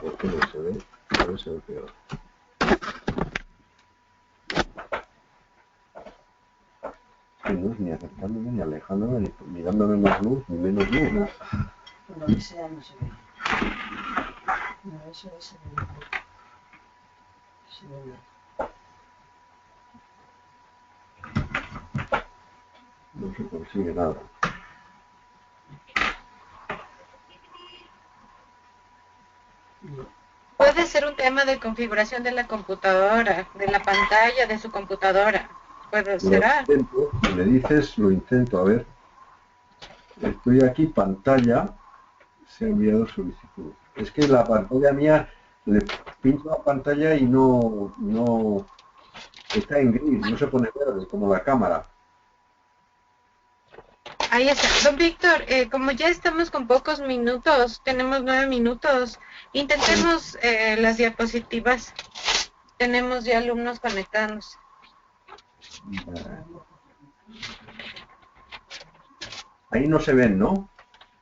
¿Por qué no se ve? A ver, se ve peor. Que no es ni acercándome ni alejándome, ni dándome más luz, ni menos luz. No, por lo que sea no se ve. No, eso se ve un poco. Se ve bien. No se consigue nada. Puede ser un tema de configuración de la computadora, de la pantalla de su computadora. Pues será. Lo intento, si me dices, lo intento, a ver. Estoy aquí, pantalla, se ha enviado solicitud. Es que la pantalla mía, le pincho la pantalla y no está en gris, no se pone verde, como la cámara. Ahí está. Don Víctor, como ya estamos con pocos minutos, tenemos 9 minutos, intentemos las diapositivas. Tenemos ya alumnos conectados. Ahí no se ven, ¿no?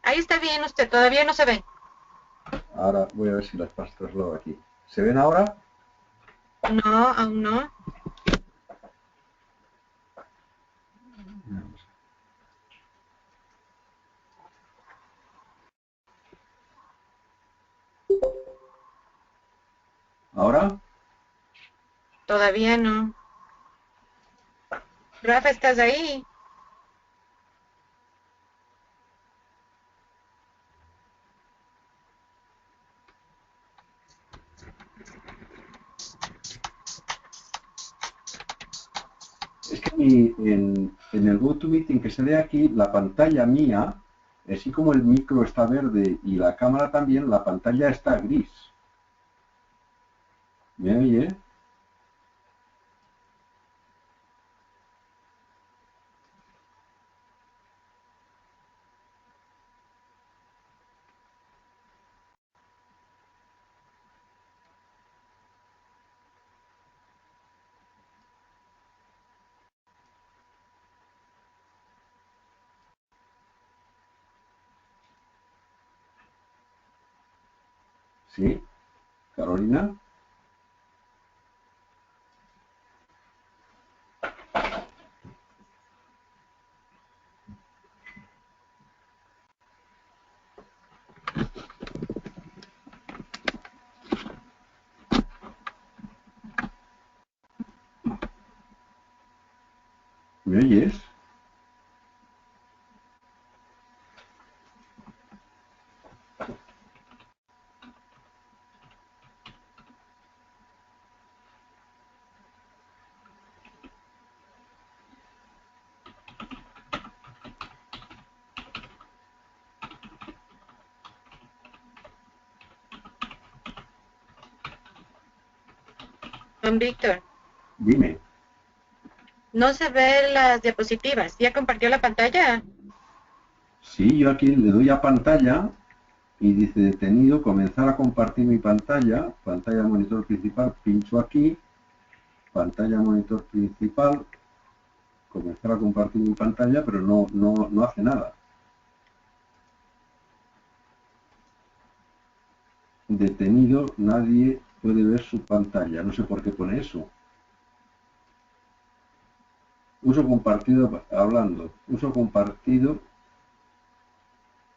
Ahí está bien usted, todavía no se ve. Ahora voy a ver si las traslado aquí. ¿Se ven ahora? No, aún no. ¿Ahora? Todavía no. Rafa, ¿estás ahí? Es que en el GoToMeeting que se ve aquí, la pantalla mía, así como el micro está verde y la cámara también, la pantalla está gris. ¿Me oye? ¿Sí? ¿Carolina? ¿Me oyes? Don Víctor, Dime. no se ven las diapositivas. ¿Ya compartió la pantalla? Sí, yo aquí le doy a pantalla y dice detenido, comenzar a compartir mi pantalla, pantalla monitor principal, pincho aquí, pantalla monitor principal, comenzar a compartir mi pantalla, pero no hace nada. Detenido, nadie puede ver su pantalla, no sé por qué pone eso. Uso compartido, hablando, uso compartido,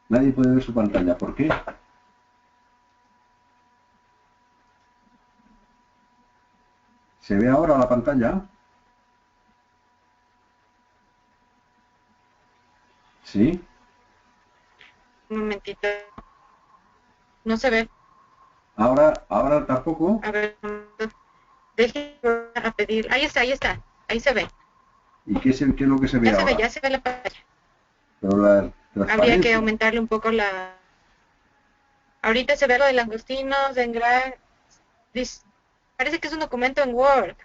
nadie puede ver su pantalla, ¿por qué? ¿Se ve ahora la pantalla? ¿Sí? Un momentito. No se ve. ¿Ahora tampoco? A ver, deje a pedir. Ahí está, ahí está. Ahí se ve. ¿Y qué es lo que se ve Ya se ve, ahora? ya se ve la pantalla. Pero la Habría que transparencia. aumentarle un poco la... Ahorita se ve lo de langostinos en gran... Parece que es un documento en Word.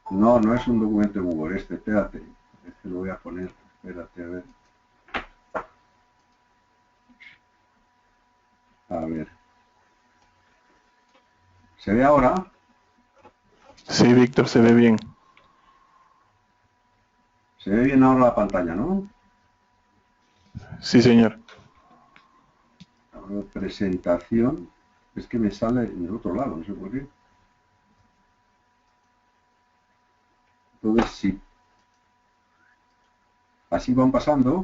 No, no es un documento en Google espérate. Este lo voy a poner, espérate, a ver. A ver. ¿Se ve ahora? Sí, Víctor, se ve bien. Se ve bien ahora la pantalla, ¿no? Sí, señor. Ahora, presentación. Es que me sale en el otro lado, no sé por qué. Entonces, si así van pasando,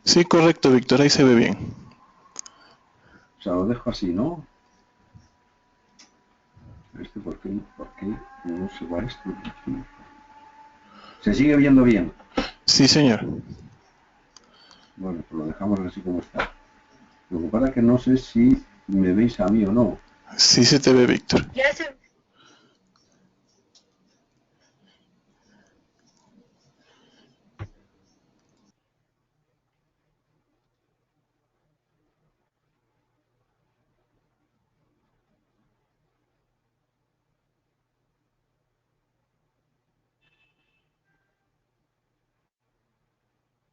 Sí, correcto, Víctor, ahí se ve bien. o sea, lo dejo así, ¿no? ¿Por qué no se va esto? ¿Se sigue viendo bien? Sí, señor. Bueno, pues lo dejamos así como está. Lo que pasa es que no sé si me veis a mí o no. Sí se te ve, Víctor. Ya se...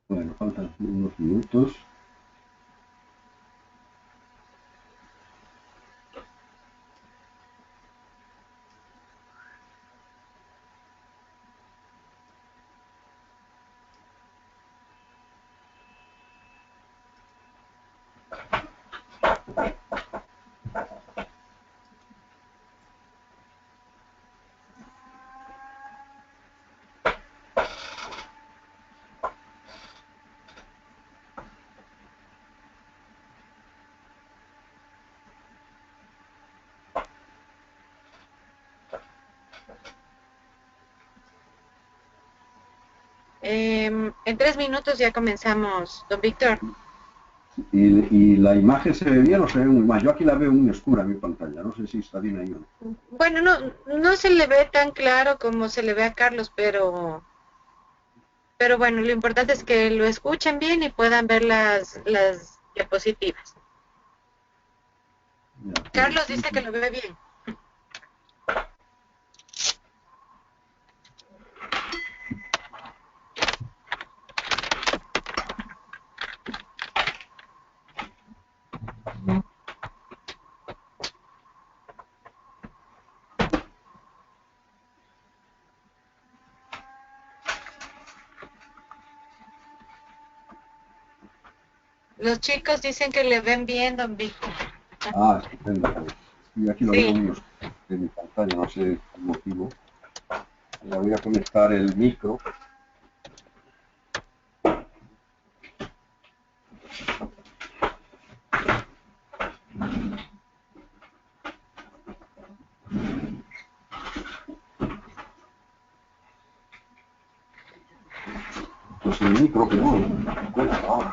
Bueno, faltan unos minutos. en 3 minutos ya comenzamos, don Víctor. ¿Y la imagen se ve bien o se ve muy mal? Yo aquí la veo muy oscura en mi pantalla. No sé si está bien ahí o no. Bueno, no se le ve tan claro como se le ve a Carlos, pero bueno, lo importante es que lo escuchen bien y puedan ver las diapositivas. Ya, Carlos dice que lo ve bien. Los chicos dicen que le ven bien, don Víctor. Ah, estupendo. Pues. Y aquí lo veo Sí. muy oscuro en mi pantalla, no sé el motivo. Ya voy a conectar el micro. Pues el micro que no. Pasa.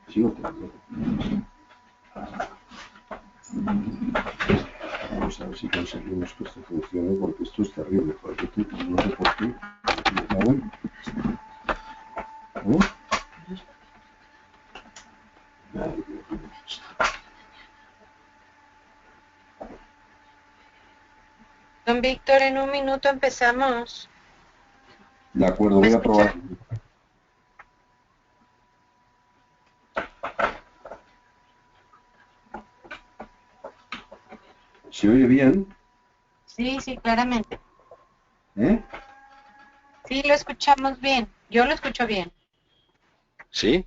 Sí, vamos a ver si conseguimos que esto funcione, porque esto es terrible. Porque esto, no sé por qué. Don Víctor, en un minuto empezamos. De acuerdo, ¿Me voy a probar. escucha? ¿Se oye bien? Sí, claramente. ¿Eh? Sí, lo escuchamos bien. Yo lo escucho bien. ¿Sí?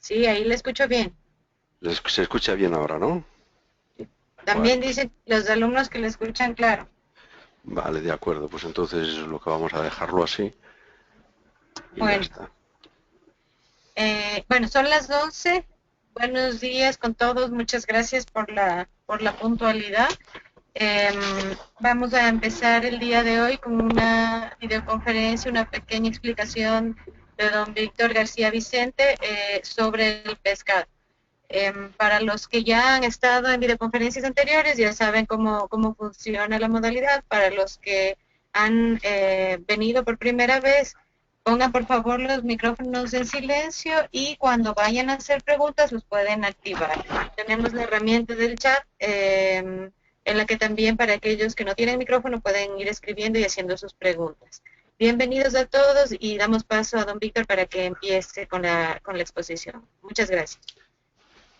Sí, ahí lo escucho bien. Se escucha bien ahora, ¿no? También Bueno, dicen los alumnos que lo escuchan claro. vale, de acuerdo. Pues entonces es lo que vamos a dejarlo así y ya Bueno, está. bueno, son las 12. Buenos días con todos. Muchas gracias por la puntualidad. Vamos a empezar el día de hoy con una videoconferencia, una pequeña explicación de don Víctor García Vicente sobre el pescado. Para los que ya han estado en videoconferencias anteriores, ya saben cómo funciona la modalidad. Para los que han venido por primera vez, pongan por favor los micrófonos en silencio y cuando vayan a hacer preguntas los pueden activar. Tenemos la herramienta del chat en la que también para aquellos que no tienen micrófono pueden ir escribiendo y haciendo sus preguntas. Bienvenidos a todos y damos paso a don Víctor para que empiece con la exposición. Muchas gracias.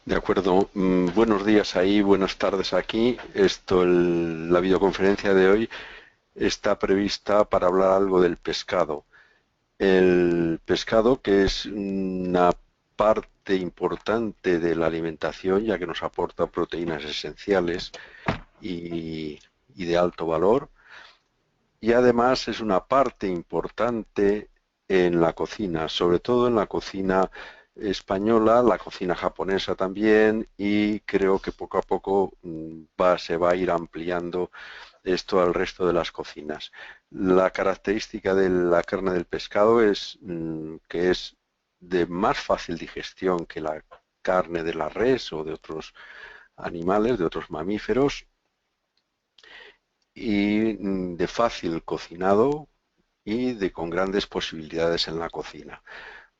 De acuerdo. Buenos días ahí, buenas tardes aquí. La videoconferencia de hoy está prevista para hablar algo del pescado. El pescado, que es una parte importante de la alimentación, ya que nos aporta proteínas esenciales y de alto valor, y además es una parte importante en la cocina, sobre todo en la cocina española, la cocina japonesa también, y creo que poco a poco se va a ir ampliando esto al resto de las cocinas. La característica de la carne del pescado es que es de más fácil digestión que la carne de la res o de otros animales, de otros mamíferos, y de fácil cocinado y con grandes posibilidades en la cocina.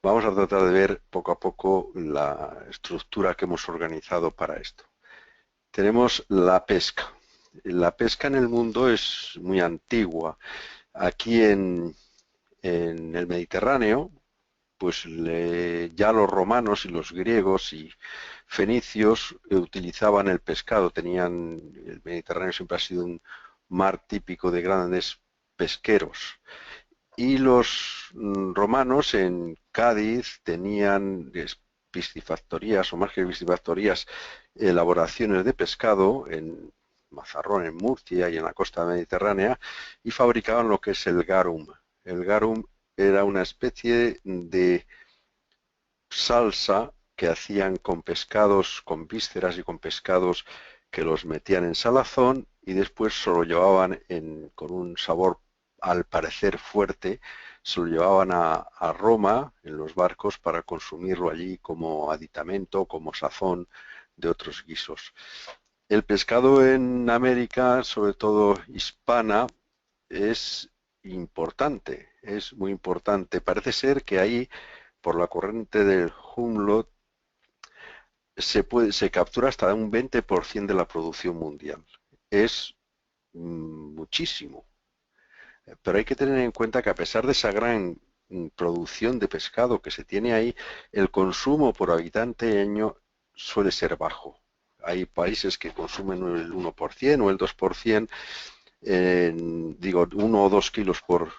Vamos a tratar de ver poco a poco la estructura que hemos organizado para esto. Tenemos la pesca. La pesca en el mundo es muy antigua. Aquí en el Mediterráneo, pues ya los romanos y los griegos y fenicios utilizaban el pescado. El Mediterráneo siempre ha sido un mar típico de grandes pesqueros. Y los romanos en Cádiz tenían piscifactorías, o más que piscifactorías, elaboraciones de pescado en Mazarrón, en Murcia y en la costa mediterránea, y fabricaban lo que es el garum. El garum era una especie de salsa que hacían con pescados, con vísceras y con pescados que los metían en salazón y después se lo llevaban con un sabor al parecer fuerte, se lo llevaban a Roma en los barcos para consumirlo allí como aditamento, como sazón de otros guisos. El pescado en América, sobre todo hispana, es importante, es muy importante. Parece ser que ahí, por la corriente del Humboldt, se captura hasta un 20% de la producción mundial. Es muchísimo. Pero hay que tener en cuenta que a pesar de esa gran producción de pescado que se tiene ahí, el consumo por habitante año suele ser bajo. Hay países que consumen el 1% o el 2%, digo, 1 o 2 kilos por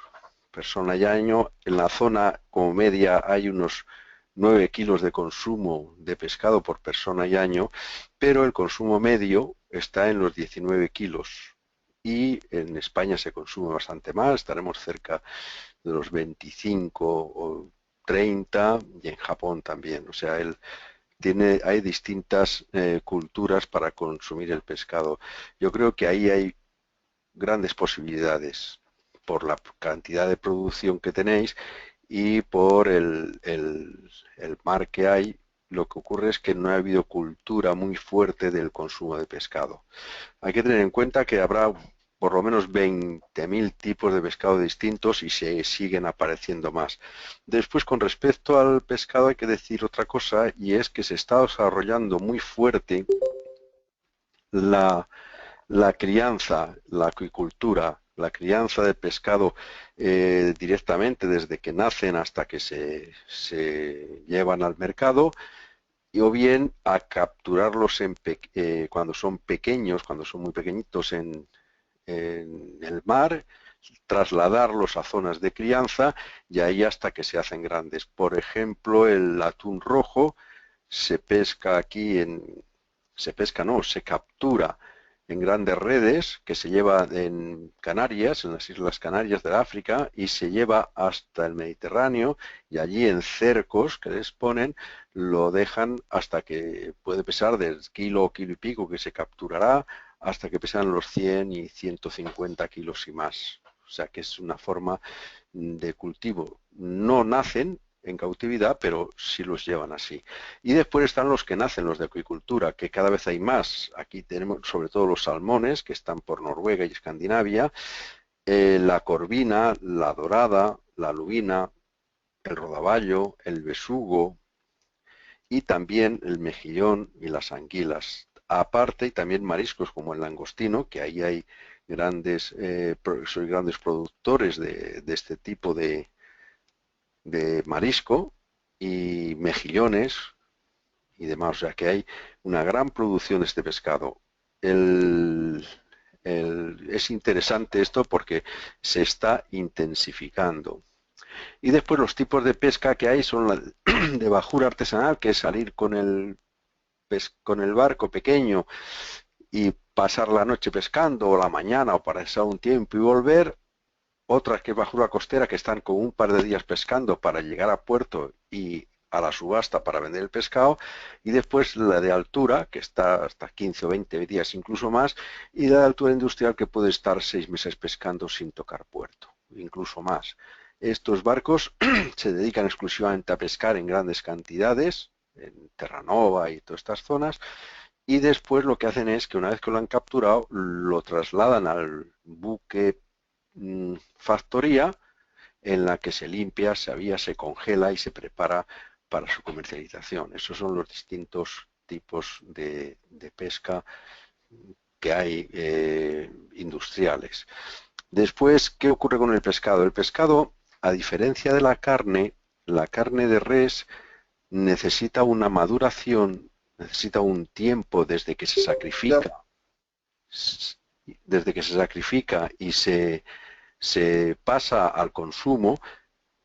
persona y año. En la zona como media hay unos 9 kilos de consumo de pescado por persona y año, pero el consumo medio está en los 19 kilos. Y en España se consume bastante más, estaremos cerca de los 25 o 30, y en Japón también. O sea, hay distintas culturas para consumir el pescado. Yo creo que ahí hay grandes posibilidades por la cantidad de producción que tenéis y por el mar que hay. Lo que ocurre es que no ha habido cultura muy fuerte del consumo de pescado. Hay que tener en cuenta que habrá por lo menos 20.000 tipos de pescado distintos y se siguen apareciendo más. Después, con respecto al pescado, hay que decir otra cosa, y es que se está desarrollando muy fuerte la crianza, la acuicultura, la crianza de pescado directamente desde que nacen hasta que se llevan al mercado, o bien a capturarlos cuando son pequeños, cuando son muy pequeñitos en el mar, trasladarlos a zonas de crianza y ahí hasta que se hacen grandes. Por ejemplo, el atún rojo se pesca se captura en grandes redes que se lleva en Canarias, en las Islas Canarias de África, y se lleva hasta el Mediterráneo, y allí en cercos que les ponen lo dejan hasta que puede pesar del kilo o kilo y pico que se capturará, hasta que pesan los 100 y 150 kilos y más. O sea que es una forma de cultivo. No nacen en cautividad, pero sí los llevan así. Y después están los que nacen, los de acuicultura, que cada vez hay más. Aquí tenemos sobre todo los salmones, que están por Noruega y Escandinavia, la corvina, la dorada, la lubina, el rodaballo, el besugo y también el mejillón y las anguilas. Aparte, y también mariscos como el langostino, que ahí hay soy grandes productores de este tipo de marisco y mejillones y demás, o sea que hay una gran producción de este pescado. Es interesante esto porque se está intensificando. Y después los tipos de pesca que hay son la de bajura artesanal, que es salir con el barco pequeño y pasar la noche pescando o la mañana o para pasar un tiempo y volver. Otras que es bajura costera, que están con un par de días pescando para llegar a puerto y a la subasta para vender el pescado, y después la de altura, que está hasta 15 o 20 días incluso más, y la de altura industrial, que puede estar 6 meses pescando sin tocar puerto, incluso más. Estos barcos se dedican exclusivamente a pescar en grandes cantidades, en Terranova y todas estas zonas, y después lo que hacen es que una vez que lo han capturado, lo trasladan al buque factoría, en la que se limpia, se avía, se congela y se prepara para su comercialización. Esos son los distintos tipos de pesca que hay industriales. Después, ¿qué ocurre con el pescado? El pescado, a diferencia de la carne de res necesita una maduración, necesita un tiempo desde que se sacrifica y se pasa al consumo,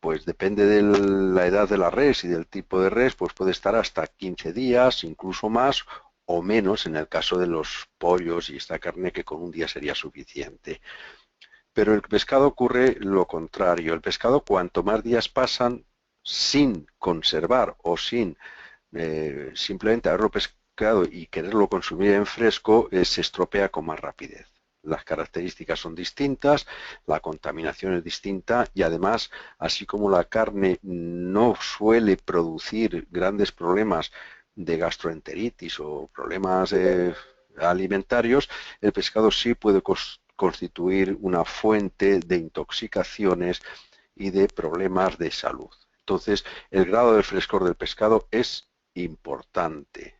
pues depende de la edad de la res y del tipo de res, pues puede estar hasta 15 días, incluso más o menos en el caso de los pollos y esta carne, que con un día sería suficiente. Pero el pescado ocurre lo contrario. El pescado, cuanto más días pasan sin conservar o sin simplemente haberlo pescado y quererlo consumir en fresco, se estropea con más rapidez. Las características son distintas, la contaminación es distinta y además, así como la carne no suele producir grandes problemas de gastroenteritis o problemas alimentarios, el pescado sí puede constituir una fuente de intoxicaciones y de problemas de salud. Entonces, el grado de frescor del pescado es importante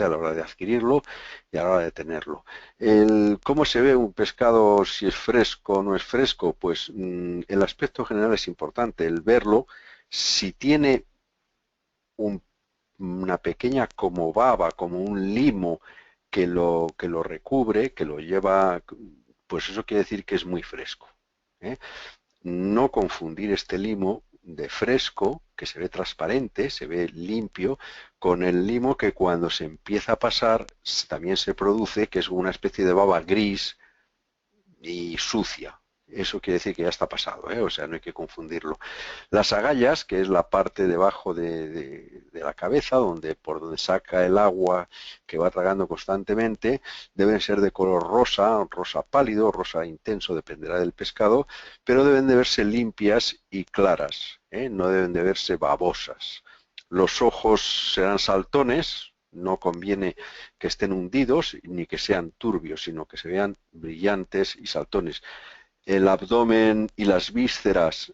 a la hora de adquirirlo y a la hora de tenerlo. ¿Cómo se ve un pescado, si es fresco o no es fresco? Pues el aspecto general es importante, el verlo. Si tiene una pequeña como baba, como un limo que lo recubre, que lo lleva, pues eso quiere decir que es muy fresco, ¿eh? No confundir este limo de fresco, que se ve transparente, se ve limpio, con el limo que cuando se empieza a pasar también se produce, que es una especie de baba gris y sucia. Eso quiere decir que ya está pasado, ¿eh? O sea, no hay que confundirlo. Las agallas, que es la parte debajo de la cabeza, por donde saca el agua que va tragando constantemente, deben ser de color rosa, rosa pálido, rosa intenso, dependerá del pescado, pero deben de verse limpias y claras, ¿eh? No deben de verse babosas. Los ojos serán saltones, no conviene que estén hundidos ni que sean turbios, sino que se vean brillantes y saltones. El abdomen y las vísceras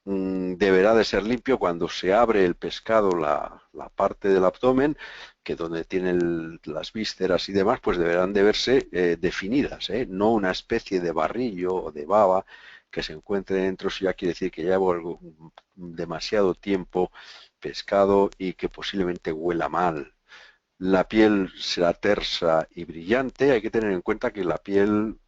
deberá de ser limpio. Cuando se abre el pescado, la parte del abdomen, que donde tienen las vísceras y demás, pues deberán de verse definidas, no una especie de barrillo o de baba que se encuentre dentro. Eso ya quiere decir que llevo demasiado tiempo pescado y que posiblemente huela mal. La piel será tersa y brillante. Hay que tener en cuenta que la piel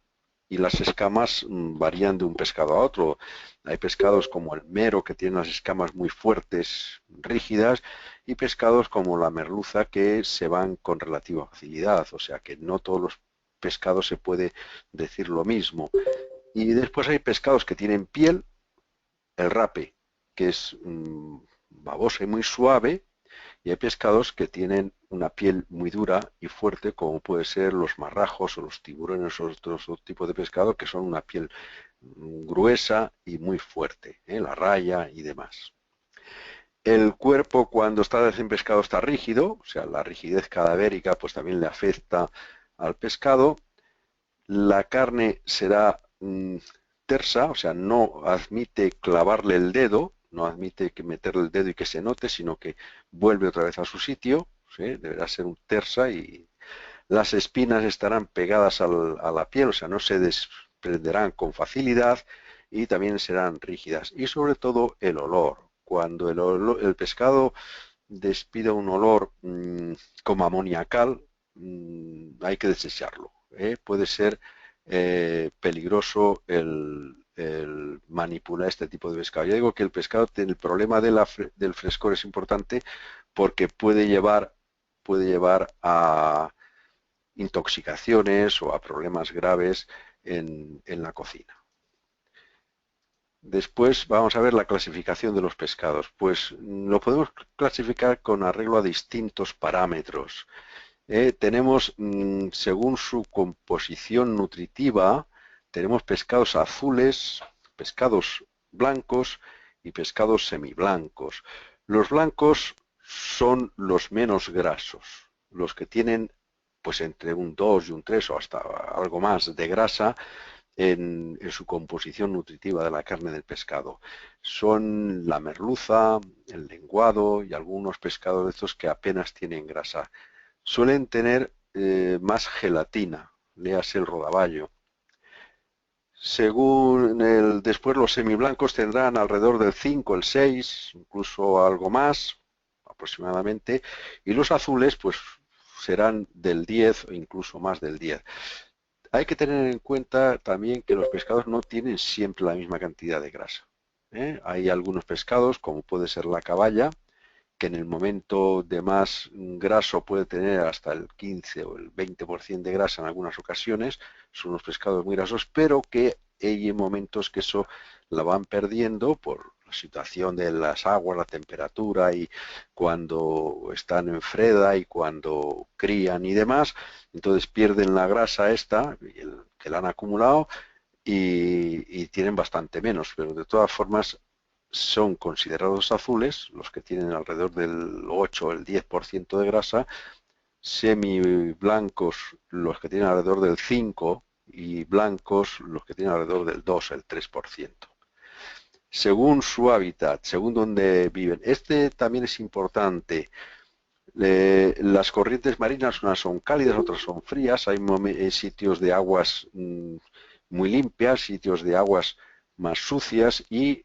y las escamas varían de un pescado a otro. Hay pescados como el mero, que tienen las escamas muy fuertes, rígidas, y pescados como la merluza, que se van con relativa facilidad. O sea que no todos los pescados se puede decir lo mismo. Y después hay pescados que tienen piel, el rape, que es babosa y muy suave, y hay pescados que tienen una piel muy dura y fuerte, como puede ser los marrajos o los tiburones o otros tipos de pescado, que son una piel gruesa y muy fuerte, la raya y demás. El cuerpo, cuando está recién pescado, está rígido, o sea, la rigidez cadavérica pues también le afecta al pescado. La carne será tersa, o sea, no admite clavarle el dedo, no admite que meterle el dedo y que se note, sino que vuelve otra vez a su sitio, ¿sí? Deberá ser un tersa y las espinas estarán pegadas a la piel, o sea, no se desprenderán con facilidad y también serán rígidas. Y sobre todo el olor. Cuando el pescado despida un olor como amoniacal, hay que desecharlo. Puede ser peligroso el manipular este tipo de pescado. Yo digo que el pescado, el problema del frescor es importante porque puede llevar a intoxicaciones o a problemas graves en la cocina. Después vamos a ver la clasificación de los pescados. Pues lo podemos clasificar con arreglo a distintos parámetros. Tenemos, según su composición nutritiva, tenemos pescados azules, pescados blancos y pescados semiblancos. Los blancos son los menos grasos, los que tienen pues entre un 2 y un 3 o hasta algo más de grasa en su composición nutritiva de la carne del pescado. Son la merluza, el lenguado y algunos pescados de estos que apenas tienen grasa. Suelen tener más gelatina, léase el rodaballo. Después los semiblancos tendrán alrededor del 5, el 6, incluso algo más, aproximadamente, y los azules pues serán del 10 o incluso más del 10. Hay que tener en cuenta también que los pescados no tienen siempre la misma cantidad de grasa. Hay algunos pescados, como puede ser la caballa, que en el momento de más graso puede tener hasta el 15 o el 20% de grasa en algunas ocasiones, son unos pescados muy grasos, pero que hay momentos que eso la van perdiendo por la situación de las aguas, la temperatura y cuando están en freda y cuando crían y demás, entonces pierden la grasa esta que la han acumulado y tienen bastante menos, pero de todas formas son considerados azules, los que tienen alrededor del 8 o el 10% de grasa, semiblancos los que tienen alrededor del 5 y blancos los que tienen alrededor del 2 o el 3%. Según su hábitat, según donde viven. Este también es importante. Las corrientes marinas, unas son cálidas, otras son frías. Hay sitios de aguas muy limpias, sitios de aguas más sucias y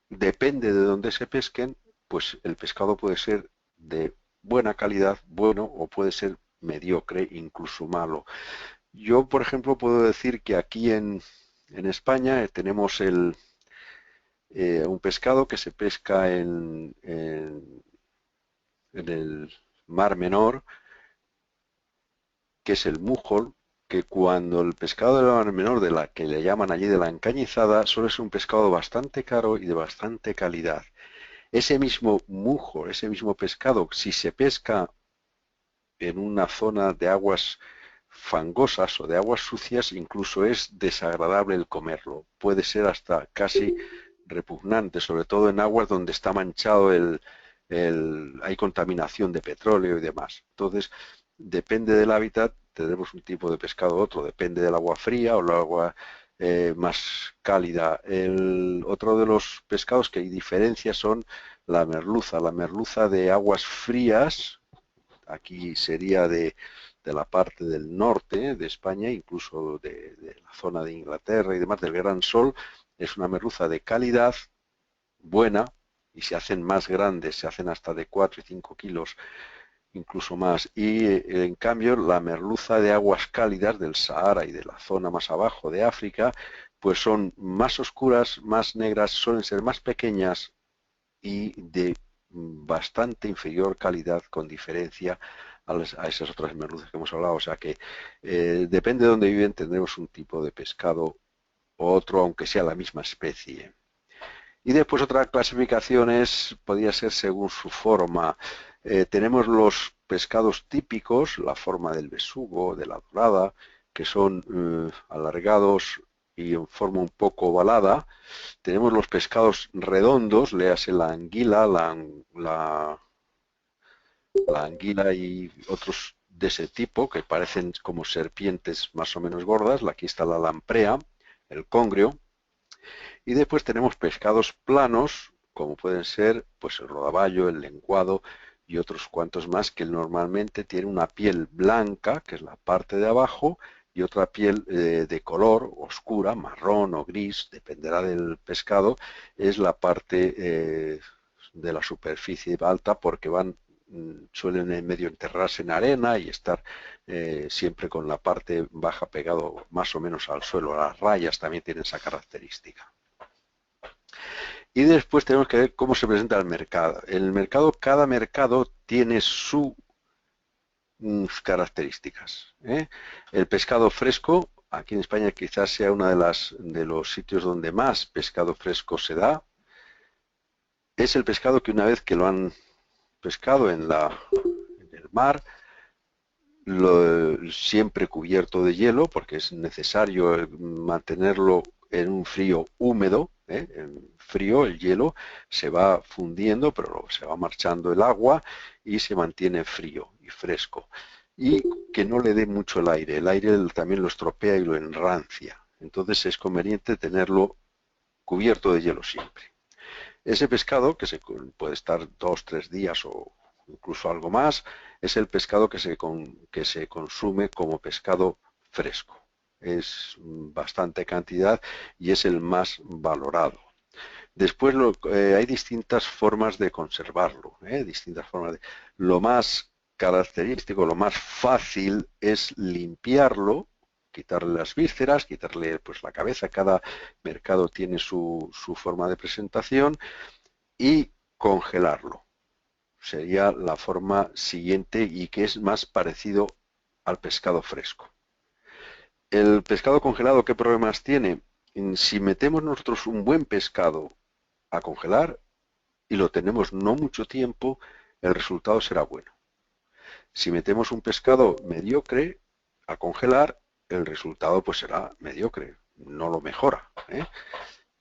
depende de dónde se pesquen, pues el pescado puede ser de buena calidad, bueno, o puede ser mediocre, incluso malo. Yo, por ejemplo, puedo decir que aquí en España tenemos un pescado que se pesca en el Mar Menor, que es el mújol, que cuando el pescado del Mar Menor, de la que le llaman allí de la encañizada, suele ser un pescado bastante caro y de bastante calidad. Ese mismo mujo, ese mismo pescado, si se pesca en una zona de aguas fangosas o de aguas sucias, incluso es desagradable el comerlo. Puede ser hasta casi repugnante, sobre todo en aguas donde está manchado hay contaminación de petróleo y demás. Entonces, depende del hábitat, tendremos un tipo de pescado u otro, depende del agua fría o el agua más cálida. Otro de los pescados que hay diferencias son la merluza de aguas frías, aquí sería de la parte del norte de España, incluso de la zona de Inglaterra y demás, del Gran Sol, es una merluza de calidad buena y se hacen más grandes, se hacen hasta de 4 y 5 kilos, incluso más. Y en cambio la merluza de aguas cálidas del Sahara y de la zona más abajo de África, pues son más oscuras, más negras, suelen ser más pequeñas y de bastante inferior calidad con diferencia a esas otras merluzas que hemos hablado. O sea que depende de dónde viven, tendremos un tipo de pescado u otro, aunque sea la misma especie. Y después otra clasificación podría ser según su forma. Tenemos los pescados típicos, la forma del besugo, de la dorada, que son alargados y en forma un poco ovalada. Tenemos los pescados redondos, léase la anguila, la anguila y otros de ese tipo que parecen como serpientes más o menos gordas. Aquí está la lamprea, el congrio. Y después tenemos pescados planos, como pueden ser pues el rodaballo, el lenguado y otros cuantos más que normalmente tienen una piel blanca, que es la parte de abajo, y otra piel de color oscura, marrón o gris, dependerá del pescado, es la parte de la superficie alta, porque suelen en medio enterrarse en arena y estar siempre con la parte baja pegado más o menos al suelo. Las rayas también tienen esa característica. Y después tenemos que ver cómo se presenta el mercado. El mercado, cada mercado tiene sus características, ¿eh? El pescado fresco, aquí en España quizás sea uno de los sitios donde más pescado fresco se da. Es el pescado que una vez que lo han pescado en el mar, siempre cubierto de hielo, porque es necesario mantenerlo en un frío húmedo, ¿eh? En frío el hielo se va fundiendo, pero se va marchando el agua y se mantiene frío y fresco. Y que no le dé mucho el aire también lo estropea y lo enrancia. Entonces es conveniente tenerlo cubierto de hielo siempre. Ese pescado, que puede estar 2, 3 días o incluso algo más, es el pescado que se consume como pescado fresco. Es bastante cantidad y es el más valorado. Después hay distintas formas de conservarlo, distintas formas Lo más característico, lo más fácil es limpiarlo, quitarle las vísceras, quitarle pues la cabeza. Cada mercado tiene su forma de presentación, y congelarlo. Sería la forma siguiente y que es más parecido al pescado fresco. El pescado congelado, ¿qué problemas tiene? Si metemos nosotros un buen pescado a congelar y lo tenemos no mucho tiempo, el resultado será bueno. Si metemos un pescado mediocre a congelar, el resultado pues será mediocre, no lo mejora, ¿eh?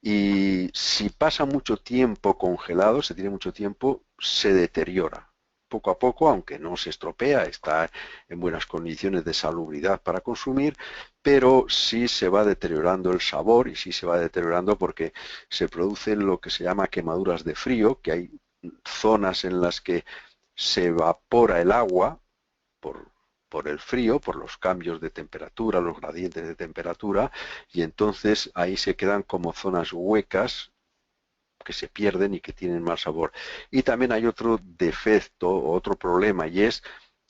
Y si pasa mucho tiempo congelado, se tiene mucho tiempo, se deteriora. Poco a poco, aunque no se estropea, está en buenas condiciones de salubridad para consumir, pero sí se va deteriorando el sabor y sí se va deteriorando porque se producen lo que se llama quemaduras de frío, que hay zonas en las que se evapora el agua por el frío, por los cambios de temperatura, los gradientes de temperatura, y entonces ahí se quedan como zonas huecas que se pierden y que tienen más sabor. Y también hay otro defecto, otro problema, y es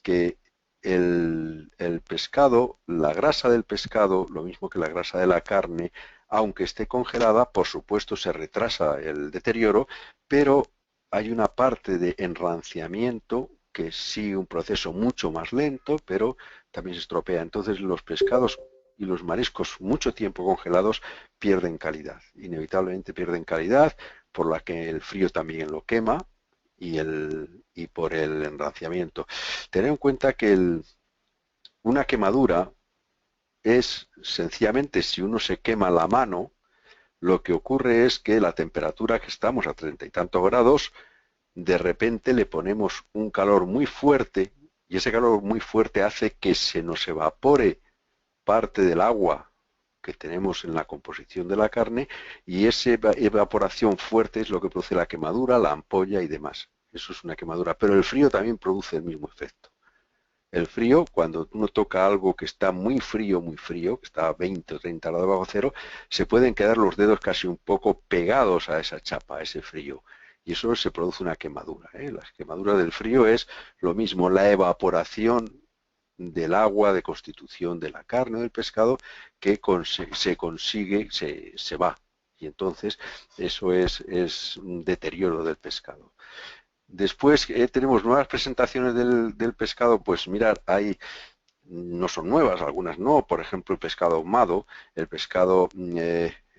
que el pescado, la grasa del pescado, lo mismo que la grasa de la carne, aunque esté congelada, por supuesto se retrasa el deterioro, pero hay una parte de enranciamiento que sigue un proceso mucho más lento, pero también se estropea. Entonces los pescados y los mariscos mucho tiempo congelados pierden calidad, inevitablemente pierden calidad, por la que el frío también lo quema y por el enranciamiento. Tener en cuenta que una quemadura es sencillamente, si uno se quema la mano, lo que ocurre es que la temperatura que estamos a 30 y tantos grados, de repente le ponemos un calor muy fuerte y ese calor muy fuerte hace que se nos evapore parte del agua que tenemos en la composición de la carne, y esa evaporación fuerte es lo que produce la quemadura, la ampolla y demás. Eso es una quemadura, pero el frío también produce el mismo efecto. El frío, cuando uno toca algo que está muy frío, que está a 20 o 30 grados bajo cero, se pueden quedar los dedos casi un poco pegados a esa chapa, a ese frío. Y eso se produce una quemadura, ¿eh? La quemadura del frío es lo mismo, la evaporación del agua de constitución de la carne o del pescado que se consigue, se va. Y entonces eso es un deterioro del pescado. Después tenemos nuevas presentaciones del pescado, pues mirar, no son nuevas, algunas no, por ejemplo el pescado ahumado, el pescado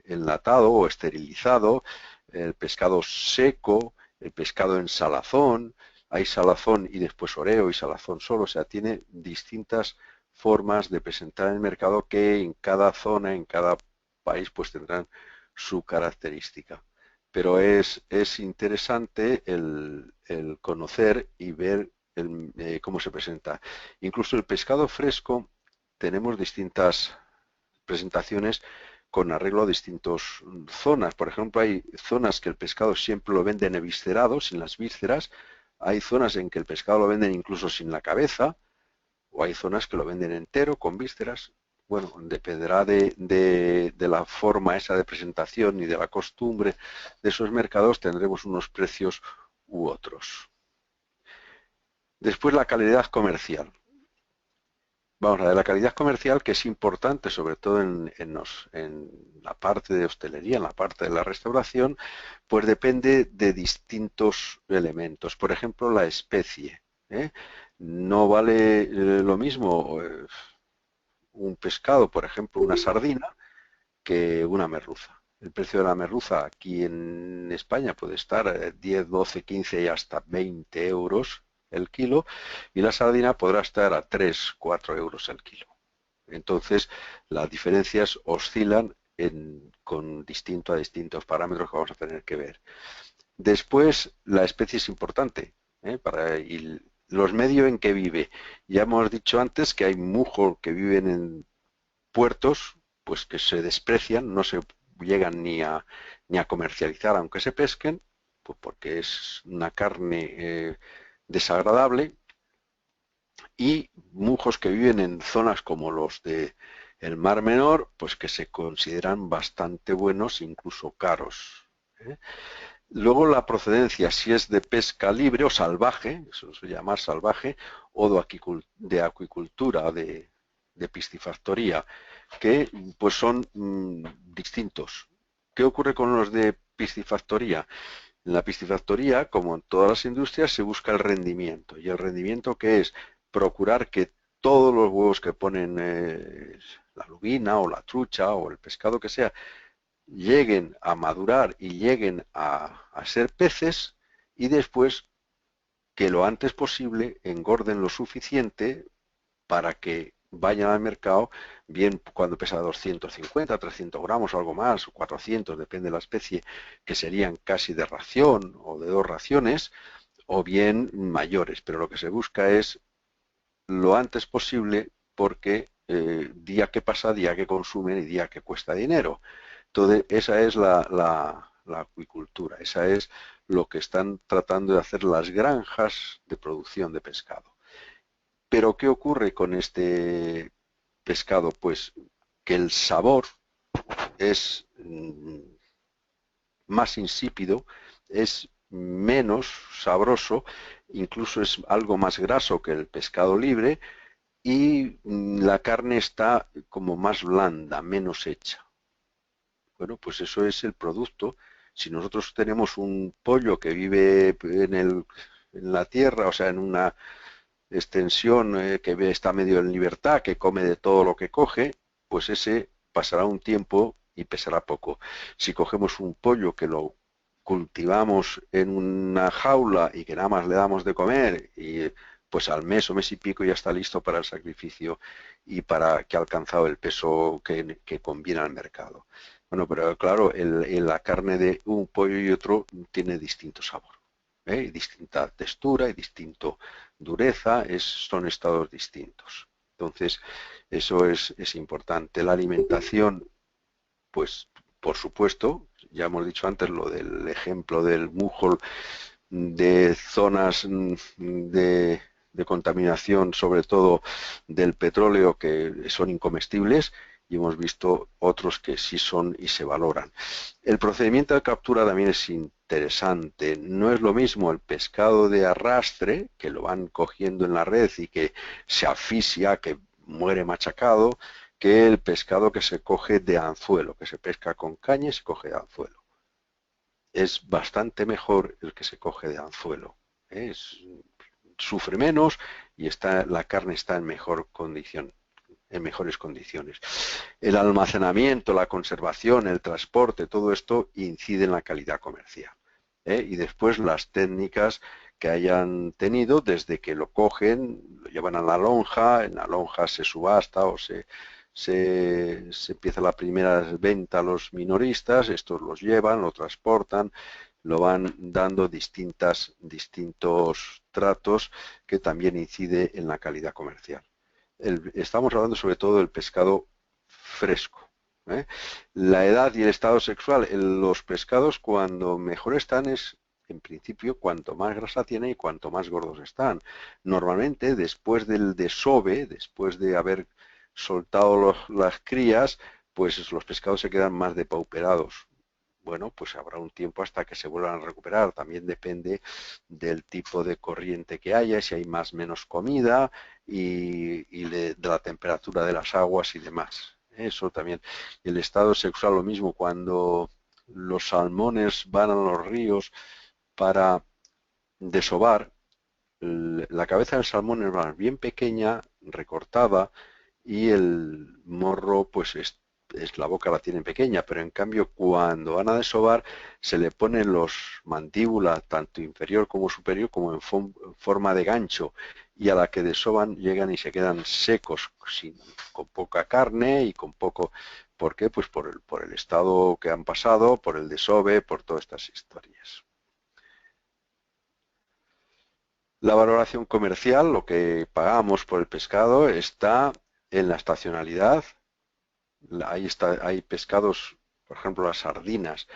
enlatado o esterilizado, el pescado seco, el pescado en salazón, hay salazón y después oreo y salazón solo, o sea, tiene distintas formas de presentar en el mercado que en cada zona, en cada país, pues tendrán su característica. Pero es interesante el conocer y ver cómo se presenta. Incluso el pescado fresco, tenemos distintas presentaciones con arreglo a distintas zonas. Por ejemplo, hay zonas que el pescado siempre lo venden eviscerado, sin las vísceras. Hay zonas en que el pescado lo venden incluso sin la cabeza, o hay zonas que lo venden entero, con vísceras. Bueno, dependerá de la forma esa de presentación y de la costumbre de esos mercados, tendremos unos precios u otros. Después la calidad comercial. Vamos a ver, la calidad comercial, que es importante, sobre todo en la parte de hostelería, en la parte de la restauración, pues depende de distintos elementos. Por ejemplo, la especie, ¿eh? No vale lo mismo un pescado, por ejemplo, una sardina, que una merluza. El precio de la merluza aquí en España puede estar 10, 12, 15 y hasta 20 euros el kilo, y la sardina podrá estar a 3, 4 euros el kilo. Entonces, las diferencias oscilan con distintos parámetros que vamos a tener que ver. Después, la especie es importante, y los medios en que vive. Ya hemos dicho antes que hay mujos que viven en puertos, pues que se desprecian, no se llegan ni a comercializar, aunque se pesquen, pues porque es una carne desagradable, y mujos que viven en zonas como los de el Mar Menor, pues que se consideran bastante buenos, incluso caros. Luego la procedencia, si es de pesca libre o salvaje, eso se llama salvaje, o de acuicultura, de piscifactoría, que pues son distintos. ¿Qué ocurre con los de piscifactoría? En la piscifactoría, como en todas las industrias, se busca el rendimiento. ¿Y el rendimiento qué es? Procurar que todos los huevos que ponen la lubina o la trucha o el pescado que sea, lleguen a madurar y lleguen a ser peces, y después que lo antes posible engorden lo suficiente para que vayan al mercado, bien cuando pesa 250, 300 gramos o algo más, o 400, depende de la especie, que serían casi de ración o de 2 raciones, o bien mayores, pero lo que se busca es lo antes posible, porque día que pasa, día que consumen y día que cuesta dinero. Entonces, esa es la acuicultura, esa es lo que están tratando de hacer las granjas de producción de pescado. Pero ¿qué ocurre con este pescado? Pues que el sabor es más insípido, es menos sabroso, incluso es algo más graso que el pescado libre, y la carne está como más blanda, menos hecha. Bueno, pues eso es el producto. Si nosotros tenemos un pollo que vive en la tierra, o sea, en una extensión que está medio en libertad, que come de todo lo que coge, pues ese pasará un tiempo y pesará poco. Si cogemos un pollo que lo cultivamos en una jaula y que nada más le damos de comer, y pues al mes o mes y pico ya está listo para el sacrificio y para que ha alcanzado el peso que conviene al mercado. Bueno, pero claro, la carne de un pollo y otro tiene distinto sabor, distinta textura y distinto dureza, son estados distintos. Entonces, eso es importante. La alimentación, pues, por supuesto, ya hemos dicho antes lo del ejemplo del mujol, de zonas de contaminación, sobre todo del petróleo, que son incomestibles, y hemos visto otros que sí son y se valoran. El procedimiento de captura también es interesante. No es lo mismo el pescado de arrastre, que lo van cogiendo en la red y que se asfixia, que muere machacado, que el pescado que se coge de anzuelo, que se pesca con caña y se coge de anzuelo. Es bastante mejor el que se coge de anzuelo. Sufre menos y la carne está en mejor condición, en mejores condiciones. El almacenamiento, la conservación, el transporte, todo esto incide en la calidad comercial. Y después las técnicas que hayan tenido desde que lo cogen, lo llevan a la lonja, en la lonja se subasta o se empieza la primera venta a los minoristas, estos los llevan, lo transportan, lo van dando distintos tratos que también incide en la calidad comercial. Estamos hablando sobre todo del pescado fresco. La edad y el estado sexual, los pescados cuando mejor están es en principio, cuanto más grasa tiene y cuanto más gordos están. Normalmente, después del desove, después de haber soltado las crías, pues los pescados se quedan más depauperados. Bueno, pues habrá un tiempo hasta que se vuelvan a recuperar. También depende del tipo de corriente que haya, si hay más o menos comida y de la temperatura de las aguas y demás. Eso también. El estado sexual, lo mismo, cuando los salmones van a los ríos para desovar, la cabeza del salmón es más bien pequeña, recortada, y el morro pues la boca la tienen pequeña, pero en cambio cuando van a desovar se le ponen los mandíbulas tanto inferior como superior como en forma de gancho, y a la que desovan llegan y se quedan secos, con poca carne y con poco. ¿Por qué? Pues por el estado que han pasado, por el desove, por todas estas historias. La valoración comercial, lo que pagamos por el pescado, está en la estacionalidad. Hay pescados, por ejemplo las sardinas,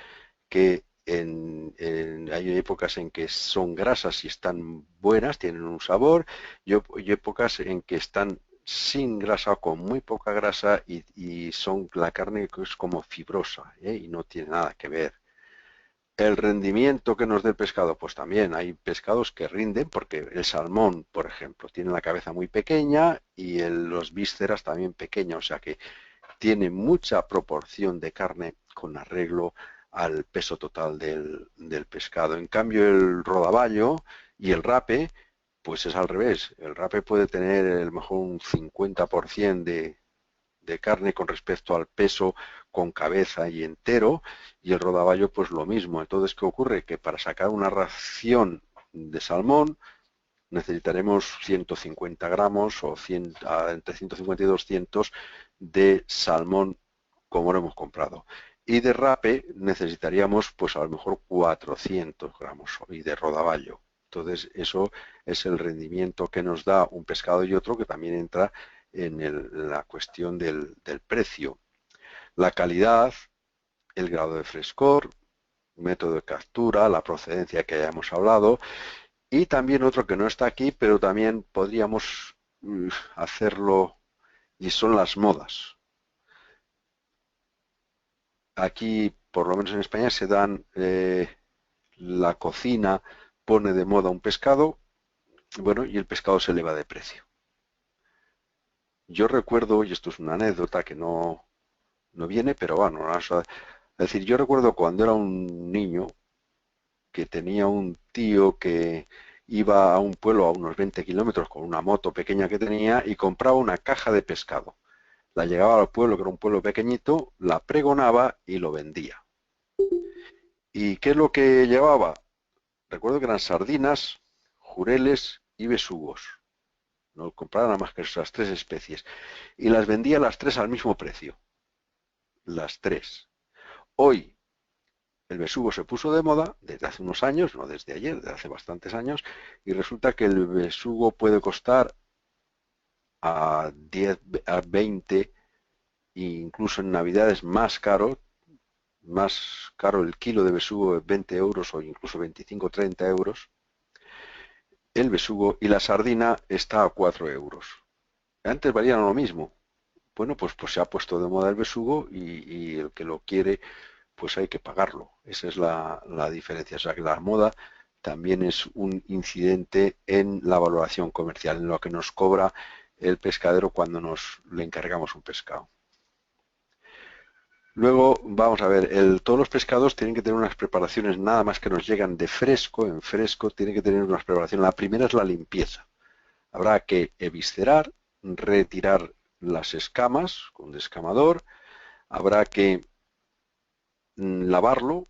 que hay épocas en que son grasas y están buenas, tienen un sabor, y épocas en que están sin grasa o con muy poca grasa y son la carne que es como fibrosa, y no tiene nada que ver. El rendimiento que nos dé el pescado, pues también hay pescados que rinden, porque el salmón, por ejemplo, tiene la cabeza muy pequeña y los vísceras también pequeñas, o sea que tiene mucha proporción de carne con arreglo al peso total del pescado. En cambio, el rodaballo y el rape, pues es al revés. El rape puede tener a lo mejor un 50% de carne con respecto al peso con cabeza y entero, y el rodaballo pues lo mismo. Entonces, ¿qué ocurre? Que para sacar una ración de salmón necesitaremos 150 gramos o entre 150 y 200 de salmón como lo hemos comprado. Y de rape necesitaríamos pues a lo mejor 400 gramos y de rodaballo. Entonces eso es el rendimiento que nos da un pescado y otro, que también entra en la cuestión del precio. La calidad, el grado de frescor, método de captura, la procedencia que hayamos hablado, y también otro que no está aquí, pero también podríamos hacerlo, y son las modas. Aquí, por lo menos en España, se dan, la cocina pone de moda un pescado, bueno, y el pescado se eleva de precio. Yo recuerdo, y esto es una anécdota que no viene, pero bueno, es decir, yo recuerdo cuando era un niño que tenía un tío que iba a un pueblo a unos 20 kilómetros con una moto pequeña que tenía y compraba una caja de pescado. La llevaba al pueblo, que era un pueblo pequeñito, la pregonaba y lo vendía. ¿Y qué es lo que llevaba? Recuerdo que eran sardinas, jureles y besugos. No compraban nada más que esas tres especies. Y las vendía las tres al mismo precio. Las tres. Hoy el besugo se puso de moda desde hace unos años, no desde ayer, desde hace bastantes años, y resulta que el besugo puede costar a 10, a 20, e incluso en Navidades más caro el kilo de besugo de 20 euros o incluso 25 o 30 euros, el besugo, y la sardina está a 4 euros. Antes valían lo mismo. Bueno, pues se ha puesto de moda el besugo y el que lo quiere, pues hay que pagarlo. Esa es la diferencia. O sea que la moda también es un incidente en la valoración comercial, en lo que nos cobra el pescadero cuando le encargamos un pescado. Luego, vamos a ver, todos los pescados tienen que tener unas preparaciones, nada más que nos llegan de fresco, en fresco, tienen que tener unas preparaciones. La primera es la limpieza. Habrá que eviscerar, retirar las escamas con descamador, habrá que lavarlo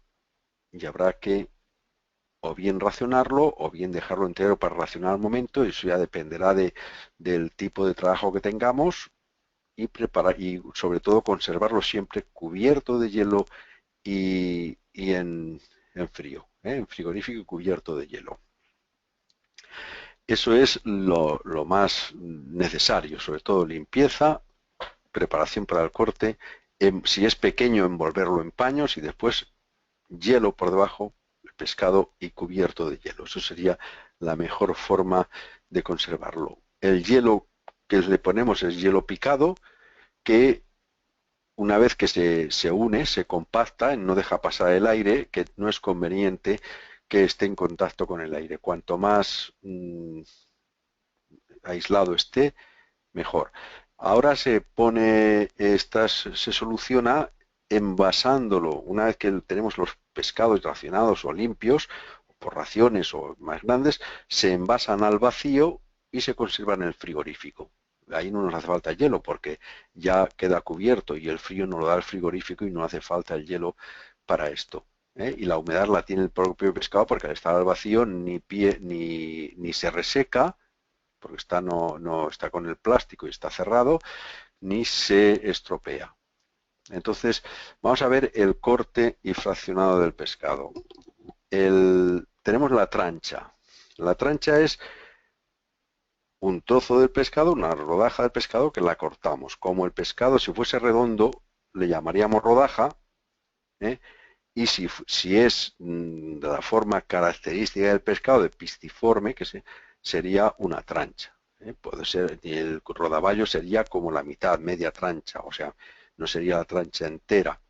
y habrá que o bien racionarlo o bien dejarlo entero para racionar al momento. Eso ya dependerá del tipo de trabajo que tengamos, y preparar, y sobre todo conservarlo siempre cubierto de hielo y en frío, en frigorífico y cubierto de hielo. Eso es lo más necesario, sobre todo limpieza, preparación para el corte, si es pequeño envolverlo en paños y después hielo por debajo, pescado y cubierto de hielo. Eso sería la mejor forma de conservarlo. El hielo que le ponemos es hielo picado, que una vez que se une, se compacta, no deja pasar el aire, que no es conveniente que esté en contacto con el aire. Cuanto más aislado esté, mejor. Ahora se soluciona envasándolo. Una vez que tenemos los pescados racionados o limpios, por raciones o más grandes, se envasan al vacío y se conservan en el frigorífico. Ahí no nos hace falta hielo porque ya queda cubierto y el frío nos lo da el frigorífico y no hace falta el hielo para esto. Y la humedad la tiene el propio pescado porque al estar al vacío ni se reseca, porque no está con el plástico y está cerrado, ni se estropea. Entonces, vamos a ver el corte y fraccionado del pescado. Tenemos la trancha. La trancha es un trozo del pescado, una rodaja del pescado que la cortamos. Como el pescado, si fuese redondo, le llamaríamos rodaja, y si es de la forma característica del pescado, de pisciforme, sería una trancha. Puede ser, y el rodaballo sería como la mitad, media trancha, o sea, no sería la trancha entera.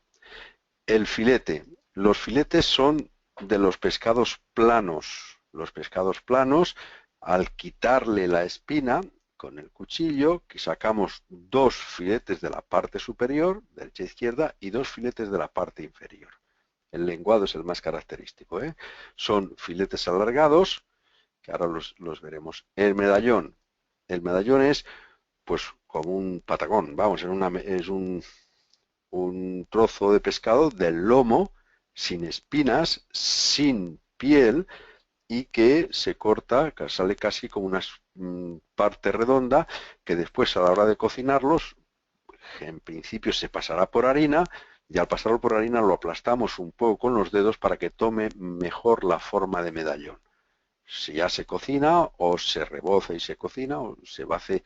El filete. Los filetes son de los pescados planos. Los pescados planos, al quitarle la espina con el cuchillo, que sacamos 2 filetes de la parte superior, derecha e izquierda, y 2 filetes de la parte inferior. El lenguado es el más característico. Son filetes alargados, que ahora los veremos. El medallón. El medallón es pues como un patacón, vamos, es un trozo de pescado del lomo, sin espinas, sin piel, y que se corta, que sale casi como una parte redonda, que después a la hora de cocinarlos, en principio se pasará por harina, y al pasarlo por harina lo aplastamos un poco con los dedos para que tome mejor la forma de medallón. Si ya se cocina, o se reboza y se cocina, o se hace